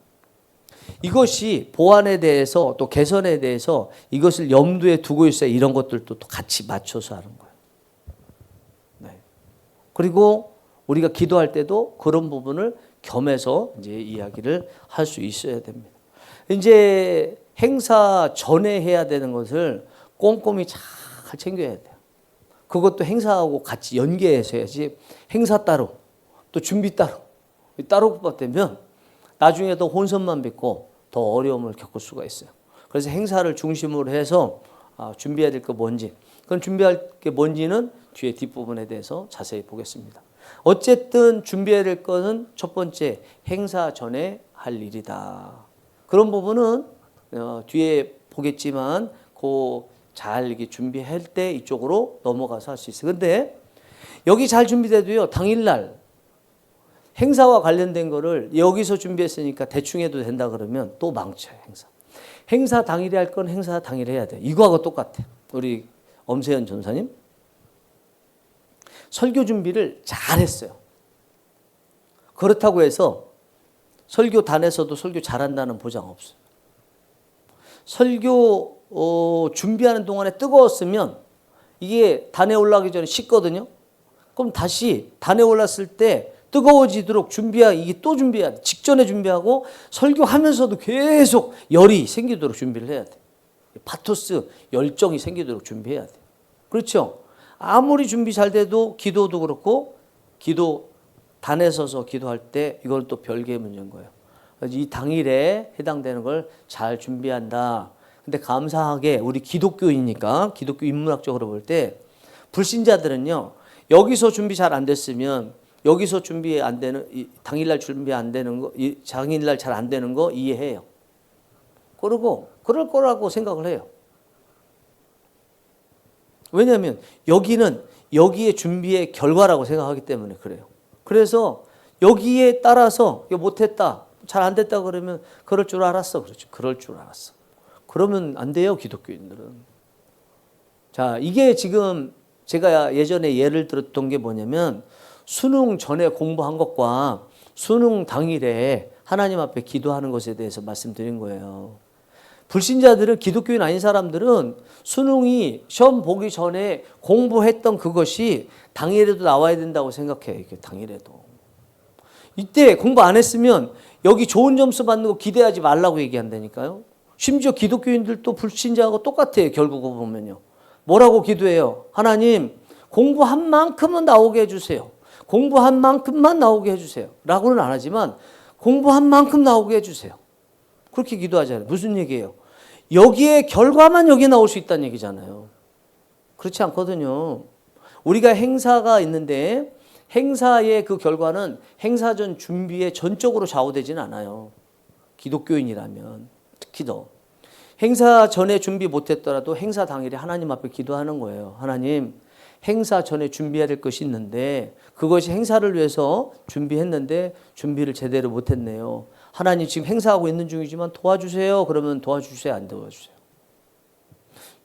이것이 보완에 대해서 또 개선에 대해서 이것을 염두에 두고 있어야 이런 것들도 또 같이 맞춰서 하는 거예요. 네. 그리고 우리가 기도할 때도 그런 부분을 겸해서 이제 이야기를 할 수 있어야 됩니다. 이제 행사 전에 해야 되는 것을 꼼꼼히 잘 챙겨야 돼요. 그것도 행사하고 같이 연계해서 해야지 행사 따로 또 준비 따로 국밥되면 나중에도 혼선만 빚고 더 어려움을 겪을 수가 있어요. 그래서 행사를 중심으로 해서 준비해야 될 게 뭔지, 그건 준비할 게 뭔지는 뒤에 뒷부분에 대해서 자세히 보겠습니다. 어쨌든 준비해야 될 것은 첫 번째, 행사 전에 할 일이다. 그런 부분은 뒤에 보겠지만 잘 이렇게 준비할 때 이쪽으로 넘어가서 할 수 있어요. 근데 여기 잘 준비돼도요, 당일날 행사와 관련된 거를 여기서 준비했으니까 대충 해도 된다 그러면 또 망쳐요, 행사. 행사 당일에 할 건 행사 당일에 해야 돼. 이거하고 똑같아. 우리 엄세현 전사님. 설교 준비를 잘했어요. 그렇다고 해서 설교단에서도 설교 잘한다는 보장 없어요. 설교 준비하는 동안에 뜨거웠으면 이게 단에 올라가기 전에 식거든요. 그럼 다시 단에 올랐을 때 뜨거워지도록 이게 또 준비해야 돼. 직전에 준비하고 설교하면서도 계속 열이 생기도록 준비를 해야 돼. 파토스, 열정이 생기도록 준비해야 돼. 그렇죠? 아무리 준비 잘 돼도 기도도 그렇고 단에 서서 기도할 때 이건 또 별개의 문제인 거예요. 이 당일에 해당되는 걸 잘 준비한다. 근데 감사하게 우리 기독교이니까 기독교 인문학적으로 볼 때 불신자들은요, 여기서 준비 잘 안 됐으면 여기서 준비 안 되는, 당일날 준비 안 되는 거, 당일날 잘 안 되는 거 이해해요. 그러고 그럴 거라고 생각을 해요. 왜냐하면 여기에 준비의 결과라고 생각하기 때문에 그래요. 그래서 여기에 따라서 못했다, 잘 안 됐다 그러면 그럴 줄 알았어. 그렇죠. 그럴 줄 알았어. 그러면 안 돼요, 기독교인들은. 자, 이게 지금 제가 예전에 예를 들었던 게 뭐냐면 수능 전에 공부한 것과 수능 당일에 하나님 앞에 기도하는 것에 대해서 말씀드린 거예요. 불신자들은, 기독교인 아닌 사람들은 수능이 시험 보기 전에 공부했던 그것이 당일에도 나와야 된다고 생각해요. 이게 당일에도. 이때 공부 안 했으면 여기 좋은 점수 받는 거 기대하지 말라고 얘기한다니까요. 심지어 기독교인들도 불신자하고 똑같아요. 결국은 보면요. 뭐라고 기도해요? 하나님, 공부한 만큼은 나오게 해주세요. 공부한 만큼만 나오게 해주세요. 라고는 안 하지만 공부한 만큼 나오게 해주세요. 그렇게 기도하잖아요. 무슨 얘기예요? 여기에 결과만 여기 나올 수 있다는 얘기잖아요. 그렇지 않거든요. 우리가 행사가 있는데 행사의 그 결과는 행사 전 준비에 전적으로 좌우되지는 않아요. 기독교인이라면 특히 더. 행사 전에 준비 못했더라도 행사 당일에 하나님 앞에 기도하는 거예요. 하나님, 행사 전에 준비해야 될 것이 있는데 그것이 행사를 위해서 준비했는데 준비를 제대로 못했네요. 하나님, 지금 행사하고 있는 중이지만 도와주세요. 그러면 도와주세요, 안 도와주세요?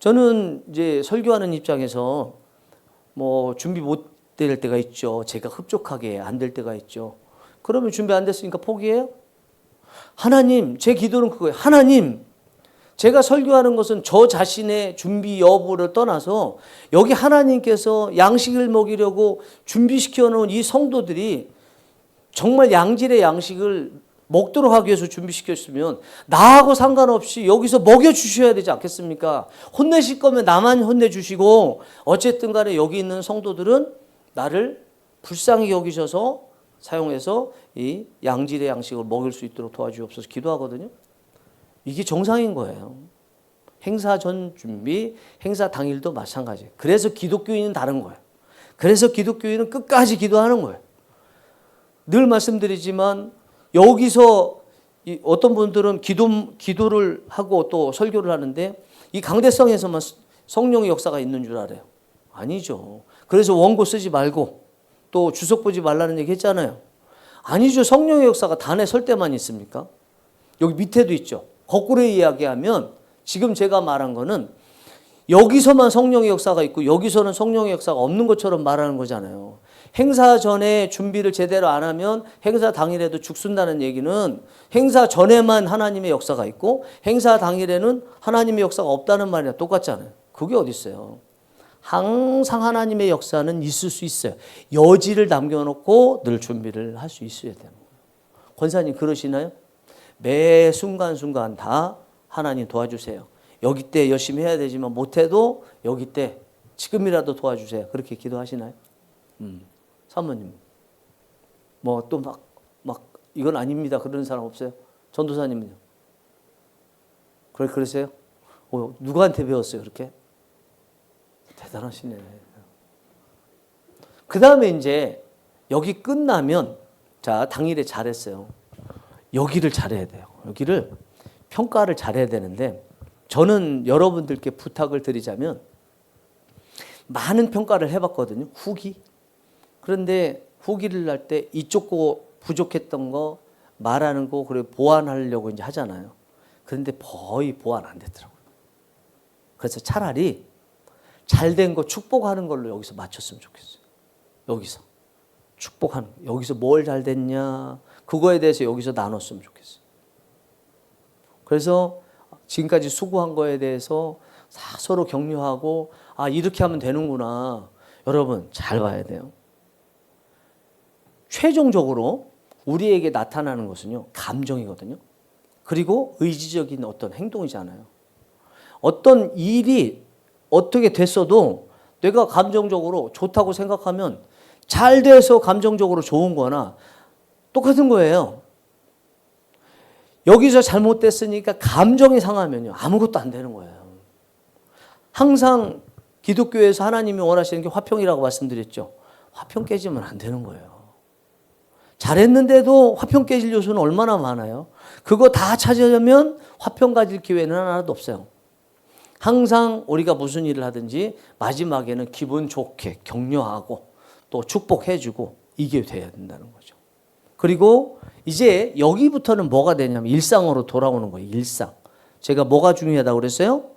저는 이제 설교하는 입장에서 준비 못 될 때가 있죠. 제가 흡족하게 안 될 때가 있죠. 그러면 준비 안 됐으니까 포기해요? 하나님, 제 기도는 그거예요. 하나님, 제가 설교하는 것은 저 자신의 준비 여부를 떠나서 여기 하나님께서 양식을 먹이려고 준비시켜 놓은 이 성도들이 정말 양질의 양식을 먹도록 하기 위해서 준비시켰으면 나하고 상관없이 여기서 먹여주셔야 되지 않겠습니까? 혼내실 거면 나만 혼내주시고 어쨌든 간에 여기 있는 성도들은 나를 불쌍히 여기셔서 사용해서 이 양질의 양식을 먹일 수 있도록 도와주옵소서 기도하거든요. 이게 정상인 거예요. 행사 전 준비, 행사 당일도 마찬가지예요. 그래서 기독교인은 다른 거예요. 그래서 기독교인은 끝까지 기도하는 거예요. 늘 말씀드리지만 여기서 어떤 분들은 기도를 하고 또 설교를 하는데 이 강대성에서만 성령의 역사가 있는 줄 알아요. 아니죠. 그래서 원고 쓰지 말고 또 주석 보지 말라는 얘기 했잖아요. 아니죠. 성령의 역사가 단에 설 때만 있습니까? 여기 밑에도 있죠. 거꾸로 이야기하면 지금 제가 말한 거는 여기서만 성령의 역사가 있고 여기서는 성령의 역사가 없는 것처럼 말하는 거잖아요. 행사 전에 준비를 제대로 안 하면 행사 당일에도 죽순다는 얘기는 행사 전에만 하나님의 역사가 있고 행사 당일에는 하나님의 역사가 없다는 말이랑 똑같잖아요. 그게 어디 있어요. 항상 하나님의 역사는 있을 수 있어요. 여지를 남겨놓고 늘 준비를 할 수 있어야 되는 거예요. 권사님 그러시나요? 매 순간순간 다 하나님 도와주세요. 여기 때 열심히 해야 되지만 못해도 여기 때 지금이라도 도와주세요. 그렇게 기도하시나요? 사모님 뭐 또 막 이건 아닙니다. 그러는 사람 없어요? 전도사님은요? 그러세요? 누구한테 배웠어요 그렇게? 대단하시네. 그 다음에 이제 여기 끝나면 자 당일에 잘했어요. 여기를 잘해야 돼요. 여기를 평가를 잘해야 되는데 저는 여러분들께 부탁을 드리자면 많은 평가를 해봤거든요. 후기. 그런데 후기를 할 때 이쪽 거 부족했던 거 말하는 거 그리고 보완하려고 이제 하잖아요. 그런데 거의 보완 안 되더라고요. 그래서 차라리 잘된 거 축복하는 걸로 여기서 맞췄으면 좋겠어요. 여기서 축복하는 거. 여기서 뭘 잘 됐냐 그거에 대해서 여기서 나눴으면 좋겠어요. 그래서 지금까지 수고한 거에 대해서 서로 격려하고 이렇게 하면 되는구나. 여러분 잘 봐야 돼요. 최종적으로 우리에게 나타나는 것은요 감정이거든요. 그리고 의지적인 어떤 행동이잖아요. 어떤 일이 어떻게 됐어도 내가 감정적으로 좋다고 생각하면 잘 돼서 감정적으로 좋은 거나 똑같은 거예요. 여기서 잘못됐으니까 감정이 상하면요 아무것도 안 되는 거예요. 항상 기독교에서 하나님이 원하시는 게 화평이라고 말씀드렸죠. 화평 깨지면 안 되는 거예요. 잘했는데도 화평 깨질 요소는 얼마나 많아요. 그거 다 찾으려면 화평 가질 기회는 하나도 없어요. 항상 우리가 무슨 일을 하든지 마지막에는 기분 좋게 격려하고 또 축복해주고 이게 돼야 된다는 거죠. 그리고 이제 여기부터는 뭐가 되냐면 일상으로 돌아오는 거예요. 일상. 제가 뭐가 중요하다고 그랬어요?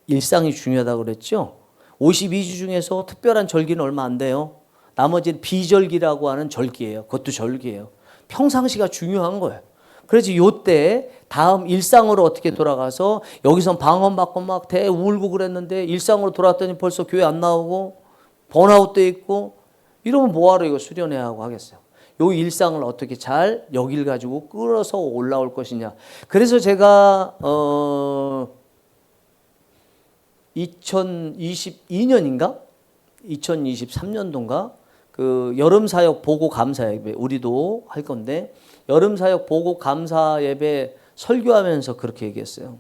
일상이 중요하다고 그랬죠. 52주 중에서 특별한 절기는 얼마 안 돼요. 나머지는 비절기라고 하는 절기예요. 그것도 절기예요. 평상시가 중요한 거예요. 그래서 요때 다음 일상으로 어떻게 돌아가서 여기선 방언받고 막 대울고 그랬는데 일상으로 돌아왔더니 벌써 교회 안 나오고 번아웃돼 있고 이러면 뭐하러 이거 수련회야 하고 하겠어요. 요 일상을 어떻게 잘 여길 가지고 끌어서 올라올 것이냐. 그래서 제가 2022년인가 2023년도인가 그 여름 사역 보고 감사 예배 우리도 할 건데 여름 사역 보고 감사 예배 설교하면서 그렇게 얘기했어요.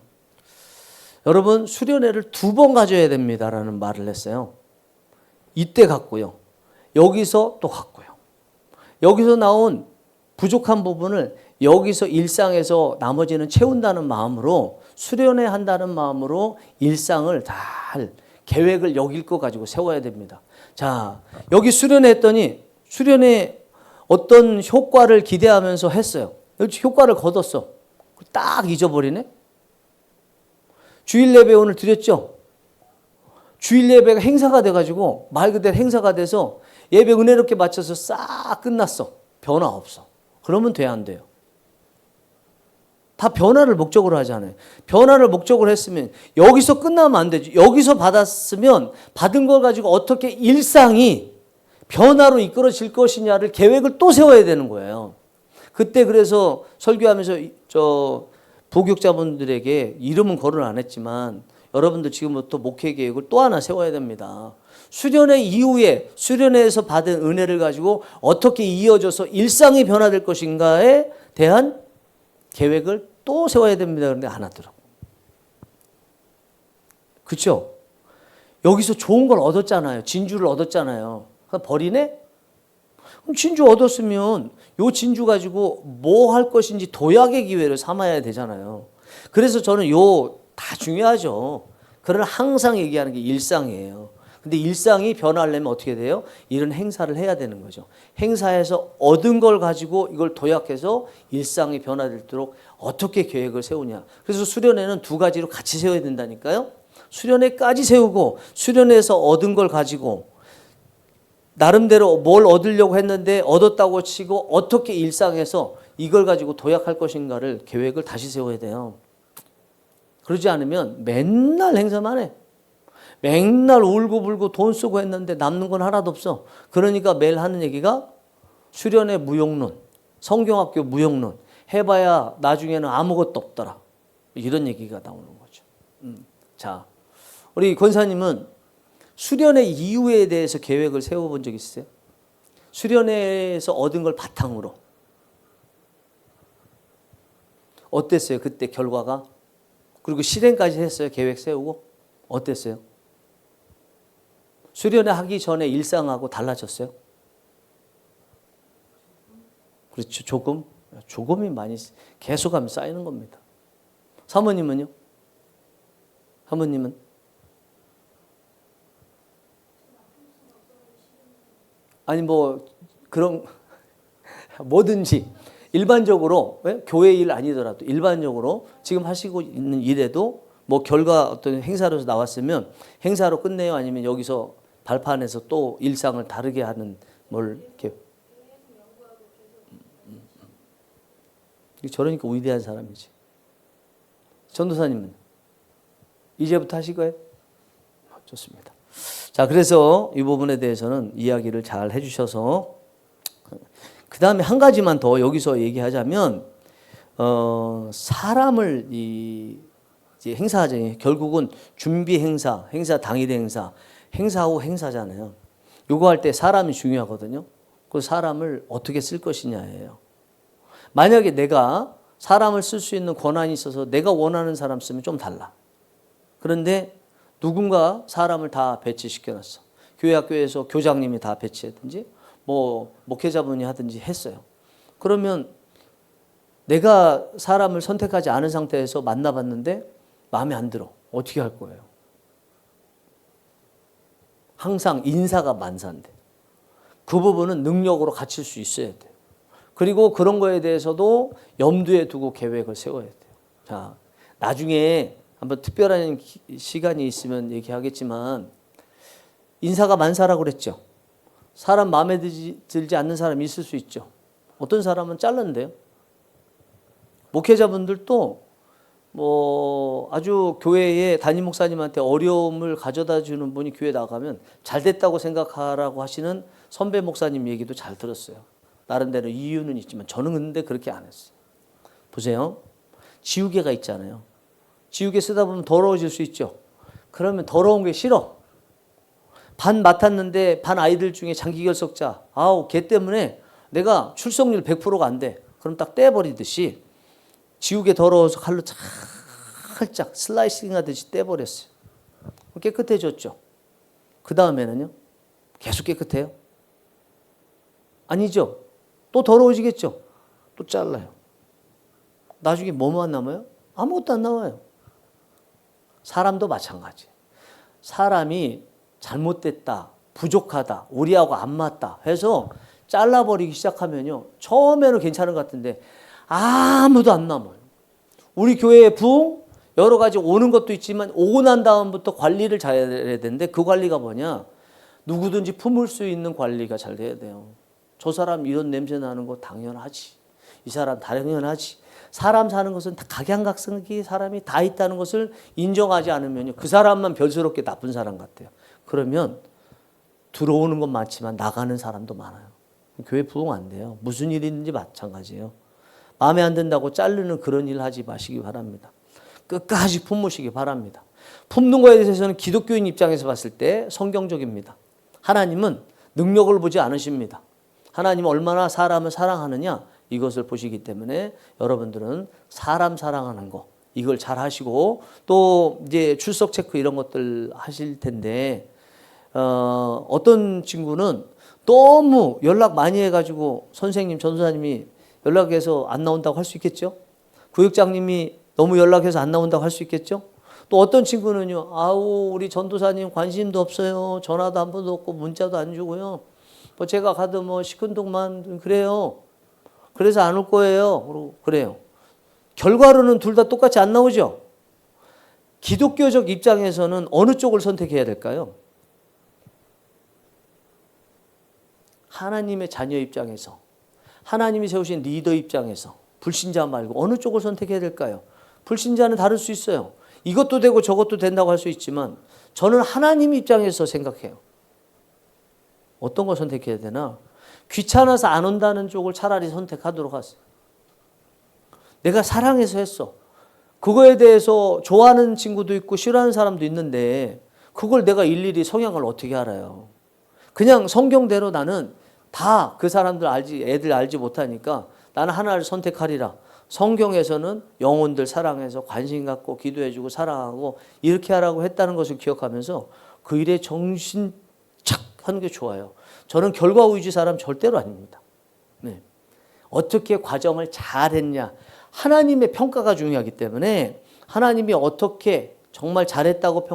여러분 수련회를 2번 가져야 됩니다라는 말을 했어요. 이때 갔고요. 여기서 또 갔고요. 여기서 나온 부족한 부분을 여기서 일상에서 나머지는 채운다는 마음으로 수련회 한다는 마음으로 일상을 잘 계획을 여길 거 가지고 세워야 됩니다. 자, 여기 수련회 했더니 수련회 어떤 효과를 기대하면서 했어요. 효과를 거뒀어. 딱 잊어버리네. 주일 예배 오늘 드렸죠. 주일 예배가 행사가 돼가지고 말 그대로 행사가 돼서 예배 은혜롭게 마쳐서 싹 끝났어. 변화 없어. 그러면 돼 안 돼요? 다 변화를 목적으로 하잖아요. 변화를 목적으로 했으면 여기서 끝나면 안 되죠. 여기서 받았으면 받은 걸 가지고 어떻게 일상이 변화로 이끌어질 것이냐를 계획을 또 세워야 되는 거예요. 그때 그래서 설교하면서 부교육자분들에게 이름은 거론 안 했지만 여러분들 지금부터 목회 계획을 또 하나 세워야 됩니다. 수련회 이후에 수련회에서 받은 은혜를 가지고 어떻게 이어져서 일상이 변화될 것인가에 대한 계획을 또 세워야 됩니다. 그런데 안 하더라고. 그렇죠? 여기서 좋은 걸 얻었잖아요. 진주를 얻었잖아요. 버리네? 그럼 진주 얻었으면 요 진주 가지고 뭐 할 것인지 도약의 기회를 삼아야 되잖아요. 그래서 저는 요 다 중요하죠. 그러나 항상 얘기하는 게 일상이에요. 근데 일상이 변화하려면 어떻게 돼요? 이런 행사를 해야 되는 거죠. 행사에서 얻은 걸 가지고 이걸 도약해서 일상이 변화되도록 어떻게 계획을 세우냐. 그래서 수련회는 2가지로 같이 세워야 된다니까요. 수련회까지 세우고 수련회에서 얻은 걸 가지고 나름대로 뭘 얻으려고 했는데 얻었다고 치고 어떻게 일상에서 이걸 가지고 도약할 것인가를 계획을 다시 세워야 돼요. 그러지 않으면 맨날 행사만 해. 맨날 울고불고 돈 쓰고 했는데 남는 건 하나도 없어. 그러니까 매일 하는 얘기가 수련회 무용론, 성경학교 무용론 해봐야 나중에는 아무것도 없더라. 이런 얘기가 나오는 거죠. 자, 우리 권사님은 수련회 이후에 대해서 계획을 세워본 적 있으세요? 수련회에서 얻은 걸 바탕으로 어땠어요? 그때 결과가? 그리고 실행까지 했어요? 계획 세우고? 어땠어요? 수련회 하기 전에 일상하고 달라졌어요? 그렇죠. 조금이 많이 계속하면 쌓이는 겁니다. 사모님은요? 사모님은? 아니 뭐 그런 뭐든지 일반적으로 교회 일 아니더라도 일반적으로 지금 하시고 있는 일에도 뭐 결과 어떤 행사로서 나왔으면 행사로 끝내요? 아니면 여기서 발판에서 또 일상을 다르게 하는 뭘 이렇게 저러니까 위대한 사람이지. 전도사님은 이제부터 하실 거예요? 좋습니다. 자, 그래서 이 부분에 대해서는 이야기를 잘 해주셔서 그 다음에 한 가지만 더 여기서 얘기하자면 사람을 이제 행사하잖아요. 결국은 준비 행사, 행사 당일 행사, 행사 후 행사잖아요. 요거 할 때 사람이 중요하거든요. 그 사람을 어떻게 쓸 것이냐예요. 만약에 내가 사람을 쓸 수 있는 권한이 있어서 내가 원하는 사람 쓰면 좀 달라. 그런데 누군가 사람을 다 배치시켜놨어. 교회 학교에서 교장님이 다 배치했든지 뭐 목회자분이 하든지 했어요. 그러면 내가 사람을 선택하지 않은 상태에서 만나봤는데 마음에 안 들어. 어떻게 할 거예요? 항상 인사가 만사인데 그 부분은 능력으로 갖출 수 있어야 돼요. 그리고 그런 거에 대해서도 염두에 두고 계획을 세워야 돼요. 자, 나중에 한번 특별한 시간이 있으면 얘기하겠지만 인사가 만사라고 그랬죠. 사람 마음에 들지 않는 사람이 있을 수 있죠. 어떤 사람은 잘랐는데요. 목회자분들도 뭐 아주 교회에 담임 목사님한테 어려움을 가져다 주는 분이 교회 나가면 잘 됐다고 생각하라고 하시는 선배 목사님 얘기도 잘 들었어요. 나름대로 이유는 있지만 저는 근데 그렇게 안 했어요. 보세요. 지우개가 있잖아요. 지우개 쓰다 보면 더러워질 수 있죠. 그러면 더러운 게 싫어. 반 맡았는데 반 아이들 중에 장기결석자, 아우 걔 때문에 내가 출석률 100%가 안 돼. 그럼 딱 떼버리듯이 지우개 더러워서 칼로 살짝 슬라이싱 하듯이 떼버렸어요. 깨끗해졌죠. 그 다음에는요. 계속 깨끗해요? 아니죠. 또 더러워지겠죠. 또 잘라요. 나중에 뭐만 남아요? 아무것도 안 나와요. 사람도 마찬가지. 사람이 잘못됐다, 부족하다, 우리하고 안 맞다 해서 잘라버리기 시작하면요. 처음에는 괜찮은 것 같은데 아무도 안 남아요. 우리 교회에 부흥 여러 가지 오는 것도 있지만 오고 난 다음부터 관리를 잘해야 되는데 그 관리가 뭐냐? 누구든지 품을 수 있는 관리가 잘 돼야 돼요. 저 사람 이런 냄새 나는 거 당연하지. 이 사람 당연하지. 사람 사는 것은 다 각양각색의 사람이 다 있다는 것을 인정하지 않으면요. 그 사람만 별스럽게 나쁜 사람 같아요. 그러면 들어오는 건 많지만 나가는 사람도 많아요. 교회 부흥 안 돼요. 무슨 일이 있는지 마찬가지예요. 마음에 안 든다고 자르는 그런 일 하지 마시기 바랍니다. 끝까지 품으시기 바랍니다. 품는 거에 대해서는 기독교인 입장에서 봤을 때 성경적입니다. 하나님은 능력을 보지 않으십니다. 하나님은 얼마나 사람을 사랑하느냐 이것을 보시기 때문에 여러분들은 사람 사랑하는 거 이걸 잘 하시고 또 이제 출석 체크 이런 것들 하실 텐데 어떤 친구는 너무 연락 많이 해가지고 선생님 전도사님이 연락해서 안 나온다고 할 수 있겠죠. 구역장님이 너무 연락해서 안 나온다고 할 수 있겠죠. 또 어떤 친구는요. 아우 우리 전도사님 관심도 없어요. 전화도 한 번도 없고 문자도 안 주고요. 뭐 제가 가도 뭐 시큰둥만 그래요. 그래서 안 올 거예요. 그러고 그래요. 결과로는 둘 다 똑같이 안 나오죠. 기독교적 입장에서는 어느 쪽을 선택해야 될까요? 하나님의 자녀 입장에서 하나님이 세우신 리더 입장에서 불신자 말고 어느 쪽을 선택해야 될까요? 불신자는 다를 수 있어요. 이것도 되고 저것도 된다고 할 수 있지만 저는 하나님 입장에서 생각해요. 어떤 걸 선택해야 되나? 귀찮아서 안 온다는 쪽을 차라리 선택하도록 하세요. 내가 사랑해서 했어. 그거에 대해서 좋아하는 친구도 있고 싫어하는 사람도 있는데 그걸 내가 일일이 성향을 어떻게 알아요? 그냥 성경대로 나는 다 그 사람들 애들 알지 못하니까 나는 하나를 선택하리라. 성경에서는 영혼들 사랑해서 관심 갖고 기도해주고 사랑하고 이렇게 하라고 했다는 것을 기억하면서 그 일에 정신 착 하는 게 좋아요. 저는 결과 위주 사람 절대로 아닙니다. 네. 어떻게 과정을 잘했냐. 하나님의 평가가 중요하기 때문에 하나님이 어떻게 정말 잘했다고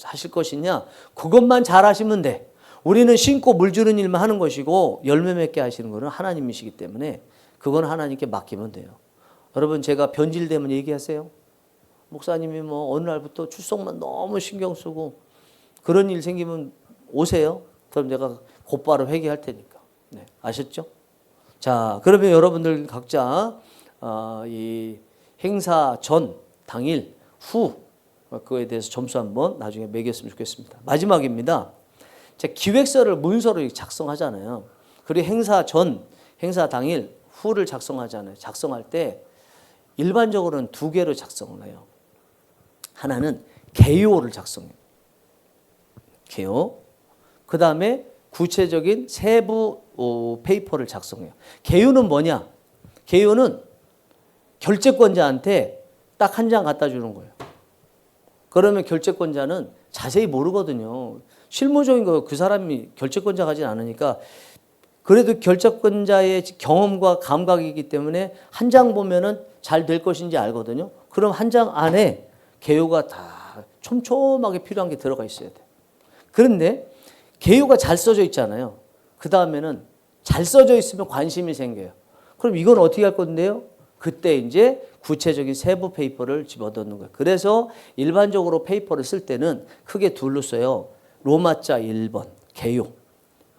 하실 것이냐. 그것만 잘하시면 돼. 우리는 심고 물 주는 일만 하는 것이고 열매 맺게 하시는 것은 하나님이시기 때문에 그건 하나님께 맡기면 돼요. 여러분 제가 변질되면 얘기하세요. 목사님이 뭐 어느 날부터 출석만 너무 신경 쓰고 그런 일 생기면 오세요. 그럼 내가 곧바로 회개할 테니까. 네, 아셨죠? 자, 그러면 여러분들 각자 이 행사 전, 당일, 후 그거에 대해서 점수 한번 나중에 매겼으면 좋겠습니다. 마지막입니다. 제 기획서를 문서로 작성하잖아요. 그리고 행사 전, 행사 당일, 후를 작성하잖아요. 작성할 때 일반적으로는 두 개로 작성을 해요. 하나는 개요를 작성해요. 개요. 그 다음에 구체적인 세부 페이퍼를 작성해요. 개요는 뭐냐? 개요는 결재권자한테 딱 한 장 갖다 주는 거예요. 그러면 결재권자는 자세히 모르거든요. 실무적인 거 그 사람이 결재권자 가진 않으니까 그래도 결재권자의 경험과 감각이기 때문에 한 장 보면은 잘 될 것인지 알거든요. 그럼 한 장 안에 개요가 다 촘촘하게 필요한 게 들어가 있어야 돼. 그런데 개요가 잘 써져 있잖아요. 그 다음에는 잘 써져 있으면 관심이 생겨요. 그럼 이건 어떻게 할 건데요? 그때 이제 구체적인 세부 페이퍼를 집어넣는 거예요. 그래서 일반적으로 페이퍼를 쓸 때는 크게 둘로 써요. 로마자 1번, 개요.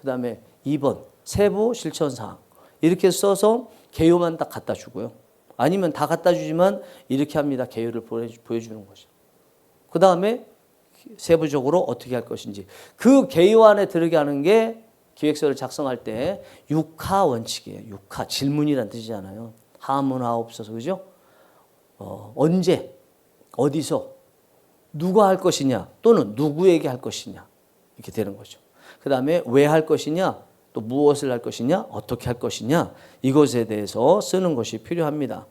그 다음에 2번, 세부 실천사항. 이렇게 써서 개요만 딱 갖다 주고요. 아니면 다 갖다 주지만 이렇게 합니다. 개요를 보여주는 거죠. 그 다음에 세부적으로 어떻게 할 것인지. 그 개요 안에 들어게 하는 게 기획서를 작성할 때 6하 원칙이에요. 6하. 질문이란 뜻이잖아요. 하문하옵소서. 그죠? 언제, 어디서, 누가 할 것이냐, 또는 누구에게 할 것이냐. 이렇게 되는 거죠. 그 다음에 왜 할 것이냐, 또 무엇을 할 것이냐, 어떻게 할 것이냐. 이것에 대해서 쓰는 것이 필요합니다.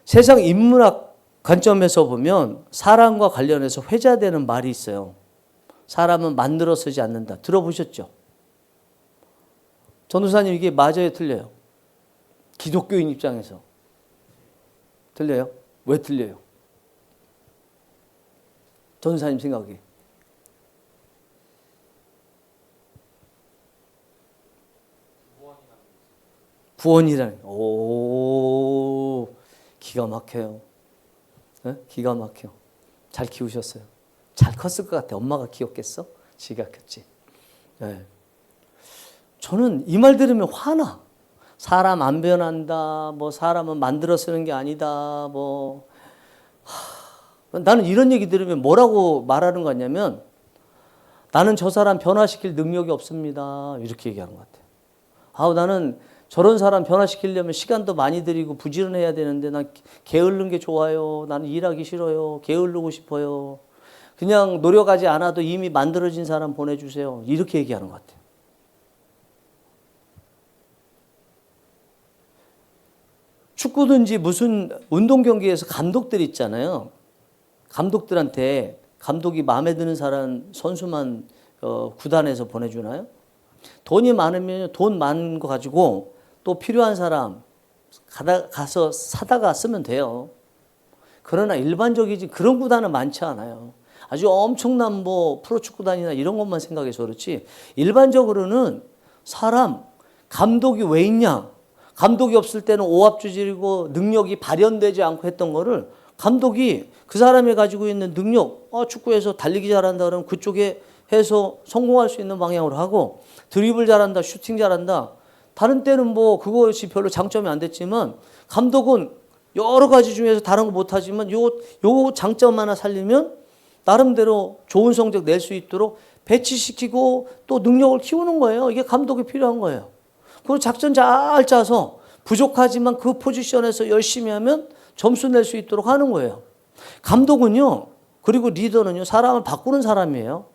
세상 인문학 관점에서 보면 사람과 관련해서 회자되는 말이 있어요. 사람은 만들어 쓰지 않는다. 들어보셨죠? 전도사님 이게 맞아요, 틀려요? 기독교인 입장에서 틀려요? 왜 틀려요? 전도사님 생각이. 구원이라는 오 기가 막혀요. 네? 기가 막혀. 잘 키우셨어요. 잘 컸을 것 같아. 엄마가 키웠겠어? 지가 컸지. 네. 저는 이 말 들으면 화나. 사람 안 변한다. 뭐 사람은 만들어 쓰는 게 아니다. 뭐 나는 이런 얘기 들으면 뭐라고 말하는 거 같냐면 나는 저 사람 변화시킬 능력이 없습니다. 이렇게 얘기하는 것 같아요. 나는 저런 사람 변화시키려면 시간도 많이 들이고 부지런해야 되는데 난 게으른 게 좋아요. 나는 일하기 싫어요. 게으르고 싶어요. 그냥 노력하지 않아도 이미 만들어진 사람 보내주세요. 이렇게 얘기하는 것 같아요. 축구든지 무슨 운동 경기에서 감독들 있잖아요. 감독들한테 감독이 마음에 드는 사람 선수만 구단에서 보내주나요? 돈이 많으면 돈 많은 거 가지고 또 필요한 사람 가서 사다가 쓰면 돼요. 그러나 일반적이지 그런 구단은 많지 않아요. 아주 엄청난 뭐 프로축구단이나 이런 것만 생각해서 그렇지 일반적으로는 사람 감독이 왜 있냐? 감독이 없을 때는 오합지졸이고 능력이 발현되지 않고 했던 거를 감독이 그 사람이 가지고 있는 능력, 축구에서 달리기 잘한다 그러면 그쪽에 해서 성공할 수 있는 방향으로 하고 드리블 잘한다, 슈팅 잘한다. 다른 때는 뭐 그것이 별로 장점이 안 됐지만 감독은 여러 가지 중에서 다른 거 못하지만 요 장점 하나 살리면 나름대로 좋은 성적 낼 수 있도록 배치시키고 또 능력을 키우는 거예요. 이게 감독이 필요한 거예요. 그리고 작전 잘 짜서 부족하지만 그 포지션에서 열심히 하면 점수 낼 수 있도록 하는 거예요. 감독은요, 그리고 리더는요, 사람을 바꾸는 사람이에요.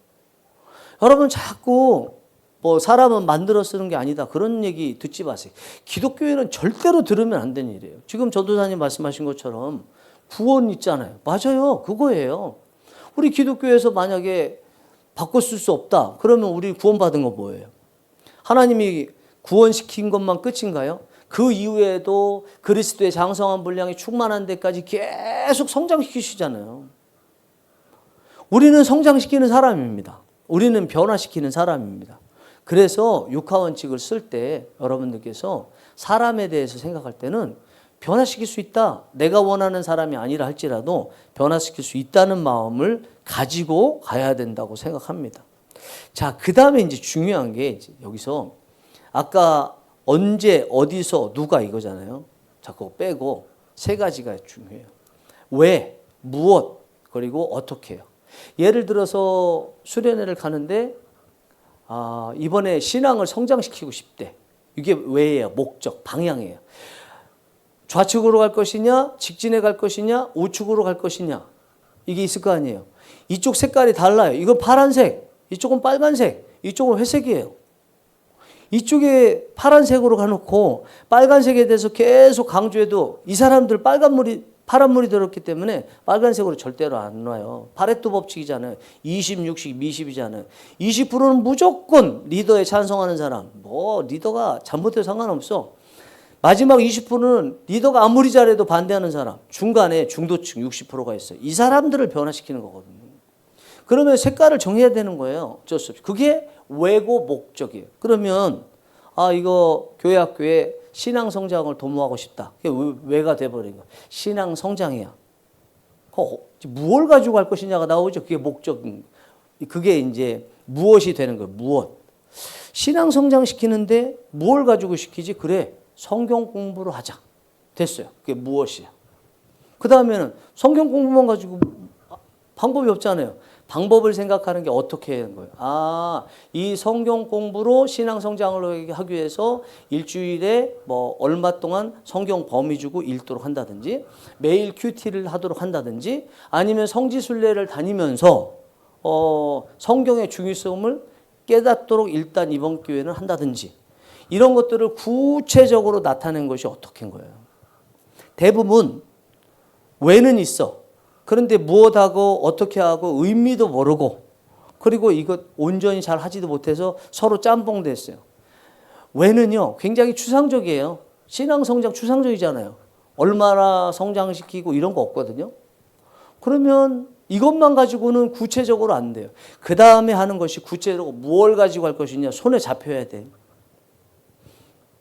여러분 자꾸 뭐 사람은 만들어 쓰는 게 아니다, 그런 얘기 듣지 마세요. 기독교회는 절대로 들으면 안 되는 일이에요. 지금 전도사님 말씀하신 것처럼 구원 있잖아요. 맞아요. 그거예요. 우리 기독교회에서 만약에 바꿔 쓸 수 없다, 그러면 우리 구원받은 거 뭐예요? 하나님이 구원시킨 것만 끝인가요? 그 이후에도 그리스도의 장성한 분량이 충만한 데까지 계속 성장시키시잖아요. 우리는 성장시키는 사람입니다. 우리는 변화시키는 사람입니다. 그래서 육하원칙을 쓸 때 여러분들께서 사람에 대해서 생각할 때는 변화시킬 수 있다, 내가 원하는 사람이 아니라 할지라도 변화시킬 수 있다는 마음을 가지고 가야 된다고 생각합니다. 자, 그 다음에 이제 중요한 게 이제 여기서 아까 언제, 어디서, 누가 이거잖아요. 자, 그거 빼고 세 가지가 중요해요. 왜, 무엇, 그리고 어떻게 해요. 예를 들어서 수련회를 가는데 이번에 신앙을 성장시키고 싶대. 이게 왜예요? 목적, 방향이에요. 좌측으로 갈 것이냐, 직진에 갈 것이냐, 우측으로 갈 것이냐, 이게 있을 거 아니에요. 이쪽 색깔이 달라요. 이건 파란색, 이쪽은 빨간색, 이쪽은 회색이에요. 이쪽에 파란색으로 가놓고 빨간색에 대해서 계속 강조해도 이 사람들 파란물이 들었기 때문에 빨간색으로 절대로 안 놔요. 파레토 법칙이잖아요. 20, 60, 20이잖아요. 20%는 무조건 리더에 찬성하는 사람. 뭐 리더가 잘못해도 상관없어. 마지막 20%는 리더가 아무리 잘해도 반대하는 사람. 중간에 중도층 60%가 있어요. 이 사람들을 변화시키는 거거든요. 그러면 색깔을 정해야 되는 거예요. 어쩔 수 없이. 그게 왜고 목적이에요. 그러면 이거 교회 학교에 신앙 성장을 도모하고 싶다. 그게 왜가 돼버린 거예요. 신앙 성장이야. 무엇을 가지고 갈 것이냐가 나오죠. 그게 목적. 그게 이제 무엇이 되는 거예요. 무엇. 신앙 성장시키는데 뭘 가지고 시키지? 그래, 성경 공부를 하자. 됐어요. 그게 무엇이야. 그 다음에는 성경 공부만 가지고 방법이 없잖아요. 방법을 생각하는 게 어떻게 하는 거예요? 이 성경 공부로 신앙 성장을 하기 위해서 일주일에 뭐 얼마 동안 성경 범위 주고 읽도록 한다든지, 매일 큐티를 하도록 한다든지, 아니면 성지순례를 다니면서 성경의 중요성을 깨닫도록 일단 이번 기회는 한다든지, 이런 것들을 구체적으로 나타낸 것이 어떻게 한 거예요. 대부분 왜는 있어. 그런데 무엇하고 어떻게 하고 의미도 모르고, 그리고 이것 온전히 잘 하지도 못해서 서로 짬뽕 됐어요. 왜는요, 굉장히 추상적이에요. 신앙 성장 추상적이잖아요. 얼마나 성장시키고 이런 거 없거든요. 그러면 이것만 가지고는 구체적으로 안 돼요. 그 다음에 하는 것이 구체적으로 무엇을 가지고 할 것이냐, 손에 잡혀야 돼.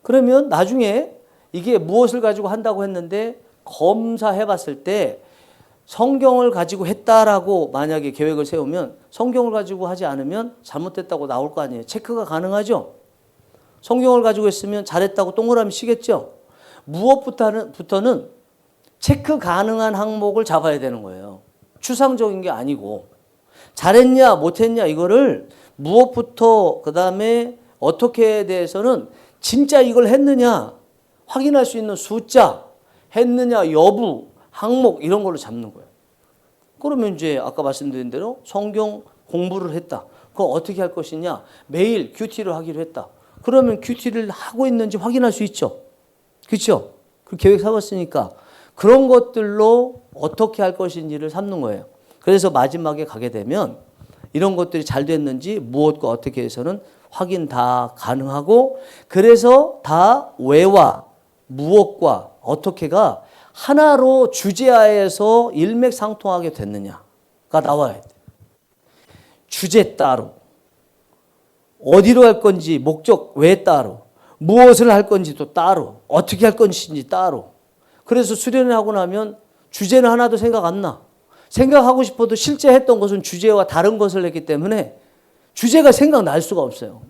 그러면 나중에 이게 무엇을 가지고 한다고 했는데 검사해 봤을 때 성경을 가지고 했다라고 만약에 계획을 세우면, 성경을 가지고 하지 않으면 잘못됐다고 나올 거 아니에요. 체크가 가능하죠. 성경을 가지고 했으면 잘했다고 동그라미 치겠죠. 무엇부터는 체크 가능한 항목을 잡아야 되는 거예요. 추상적인 게 아니고. 잘했냐 못했냐 이거를 무엇부터 그다음에 어떻게에 대해서는 진짜 이걸 했느냐 확인할 수 있는 숫자, 했느냐 여부, 항목 이런 걸로 잡는 거예요. 그러면 이제 아까 말씀드린 대로 성경 공부를 했다. 그거 어떻게 할 것이냐? 매일 큐티를 하기로 했다. 그러면 큐티를 하고 있는지 확인할 수 있죠. 그렇죠? 그 계획 세웠으니까 그런 것들로 어떻게 할 것인지를 삼는 거예요. 그래서 마지막에 가게 되면 이런 것들이 잘 됐는지 무엇과 어떻게 해서는 확인 다 가능하고, 그래서 다 왜와 무엇과 어떻게가 하나로 주제하에서 일맥상통하게 됐느냐가 나와야 돼. 주제 따로, 어디로 갈 건지 목적 왜 따로, 무엇을 할 건지 또 따로, 어떻게 할 건지 따로. 그래서 수련을 하고 나면 주제는 하나도 생각 안 나. 생각하고 싶어도 실제 했던 것은 주제와 다른 것을 했기 때문에 주제가 생각날 수가 없어요.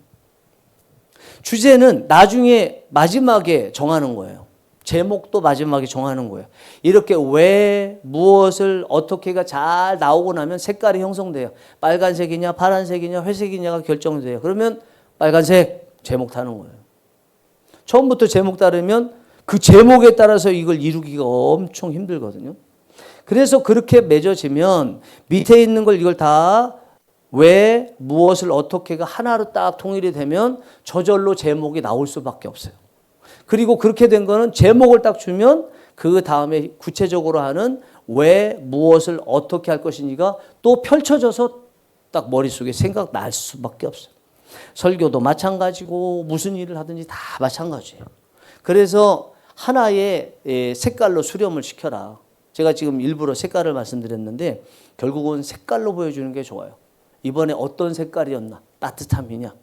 주제는 나중에 마지막에 정하는 거예요. 제목도 마지막에 정하는 거예요. 이렇게 왜, 무엇을, 어떻게가 잘 나오고 나면 색깔이 형성돼요. 빨간색이냐, 파란색이냐, 회색이냐가 결정돼요. 그러면 빨간색 제목 타는 거예요. 처음부터 제목 따르면 그 제목에 따라서 이걸 이루기가 엄청 힘들거든요. 그래서 그렇게 맺어지면 밑에 있는 걸 이걸 다 왜, 무엇을, 어떻게가 하나로 딱 통일이 되면 저절로 제목이 나올 수밖에 없어요. 그리고 그렇게 된 거는 제목을 딱 주면 그 다음에 구체적으로 하는 왜, 무엇을, 어떻게 할 것인지가 또 펼쳐져서 딱 머릿속에 생각날 수밖에 없어요. 설교도 마찬가지고 무슨 일을 하든지 다 마찬가지예요. 그래서 하나의 색깔로 수렴을 시켜라. 제가 지금 일부러 색깔을 말씀드렸는데 결국은 색깔로 보여주는 게 좋아요. 이번에 어떤 색깔이었나? 따뜻함이냐?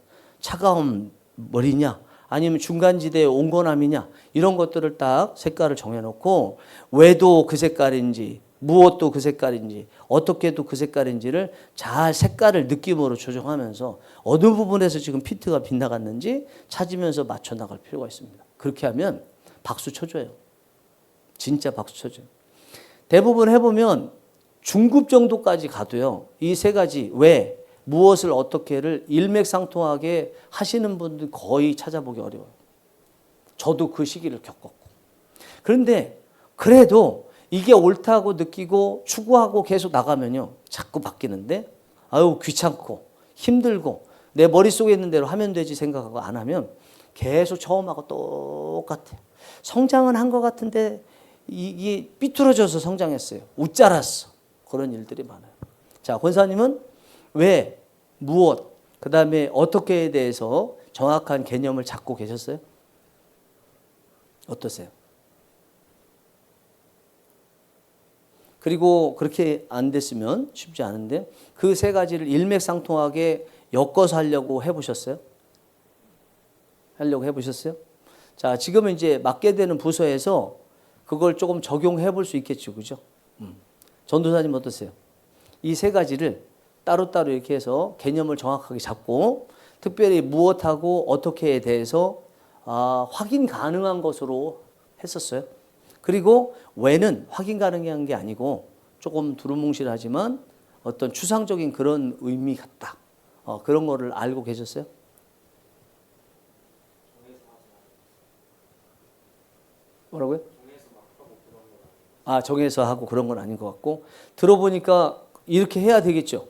차가운 머리냐? 아니면 중간지대의 온건함이냐? 이런 것들을 딱 색깔을 정해놓고 왜도 그 색깔인지 무엇도 그 색깔인지 어떻게도 그 색깔인지를 잘 색깔을 느낌으로 조정하면서 어느 부분에서 지금 피트가 빗나갔는지 찾으면서 맞춰 나갈 필요가 있습니다. 그렇게 하면 박수 쳐줘요. 진짜 박수 쳐줘요. 대부분 해보면 중급 정도까지 가도요. 이 세 가지 왜, 무엇을, 어떻게를 일맥상통하게 하시는 분들 거의 찾아보기 어려워요. 저도 그 시기를 겪었고. 그런데 그래도 이게 옳다고 느끼고 추구하고 계속 나가면요. 자꾸 바뀌는데 아유 귀찮고 힘들고 내 머릿속에 있는 대로 하면 되지 생각하고 안 하면 계속 처음하고 똑같아요. 성장은 한 것 같은데 이게 삐뚤어져서 성장했어요. 웃자랐어. 그런 일들이 많아요. 자, 권사님은 왜, 무엇, 그 다음에 어떻게에 대해서 정확한 개념을 잡고 계셨어요? 어떠세요? 그리고 그렇게 안 됐으면 쉽지 않은데 그 세 가지를 일맥상통하게 엮어서 하려고 해보셨어요? 하려고 해보셨어요? 자, 지금은 이제 맡게 되는 부서에서 그걸 조금 적용해 볼 수 있겠죠. 그죠? 전도사님 어떠세요? 이 세 가지를 따로따로 이렇게 해서 개념을 정확하게 잡고 특별히 무엇하고 어떻게에 대해서 확인 가능한 것으로 했었어요. 그리고 왜는 확인 가능한 게 아니고 조금 두루뭉실하지만 어떤 추상적인 그런 의미 같다. 그런 거를 알고 계셨어요? 뭐라고요? 정해서 하고 그런 건 아닌 것 같고 들어보니까 이렇게 해야 되겠죠.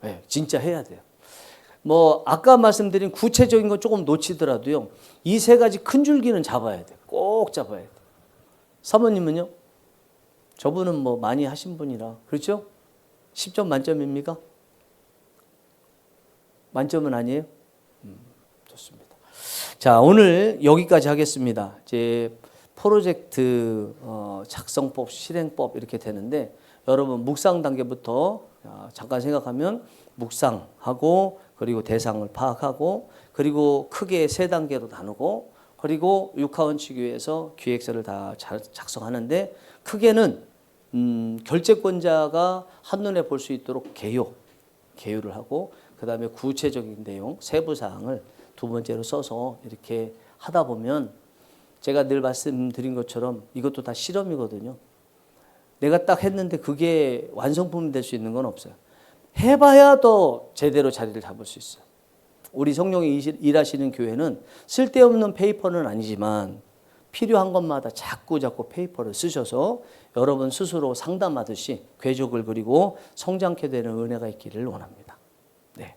네, 진짜 해야 돼요. 뭐 아까 말씀드린 구체적인 건 조금 놓치더라도요. 이 세 가지 큰 줄기는 잡아야 돼요. 꼭 잡아야 돼요. 사모님은요? 저분은 뭐 많이 하신 분이라 그렇죠? 10점 만점입니까? 만점은 아니에요? 좋습니다. 자, 오늘 여기까지 하겠습니다. 이제 프로젝트 작성법, 실행법 이렇게 되는데 여러분 묵상 단계부터 잠깐 생각하면 묵상하고 그리고 대상을 파악하고 그리고 크게 세 단계로 나누고 그리고 육하원칙교회에서 기획서를 다 작성하는데 크게는 결재권자가 한눈에 볼 수 있도록 개요를 하고 그 다음에 구체적인 내용, 세부 사항을 두 번째로 써서 이렇게 하다 보면 제가 늘 말씀드린 것처럼 이것도 다 실험이거든요. 내가 딱 했는데 그게 완성품이 될 수 있는 건 없어요. 해봐야 더 제대로 자리를 잡을 수 있어요. 우리 성령이 일하시는 교회는 쓸데없는 페이퍼는 아니지만 필요한 것마다 자꾸 페이퍼를 쓰셔서 여러분 스스로 상담하듯이 궤적을 그리고 성장케 되는 은혜가 있기를 원합니다. 네,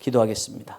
기도하겠습니다.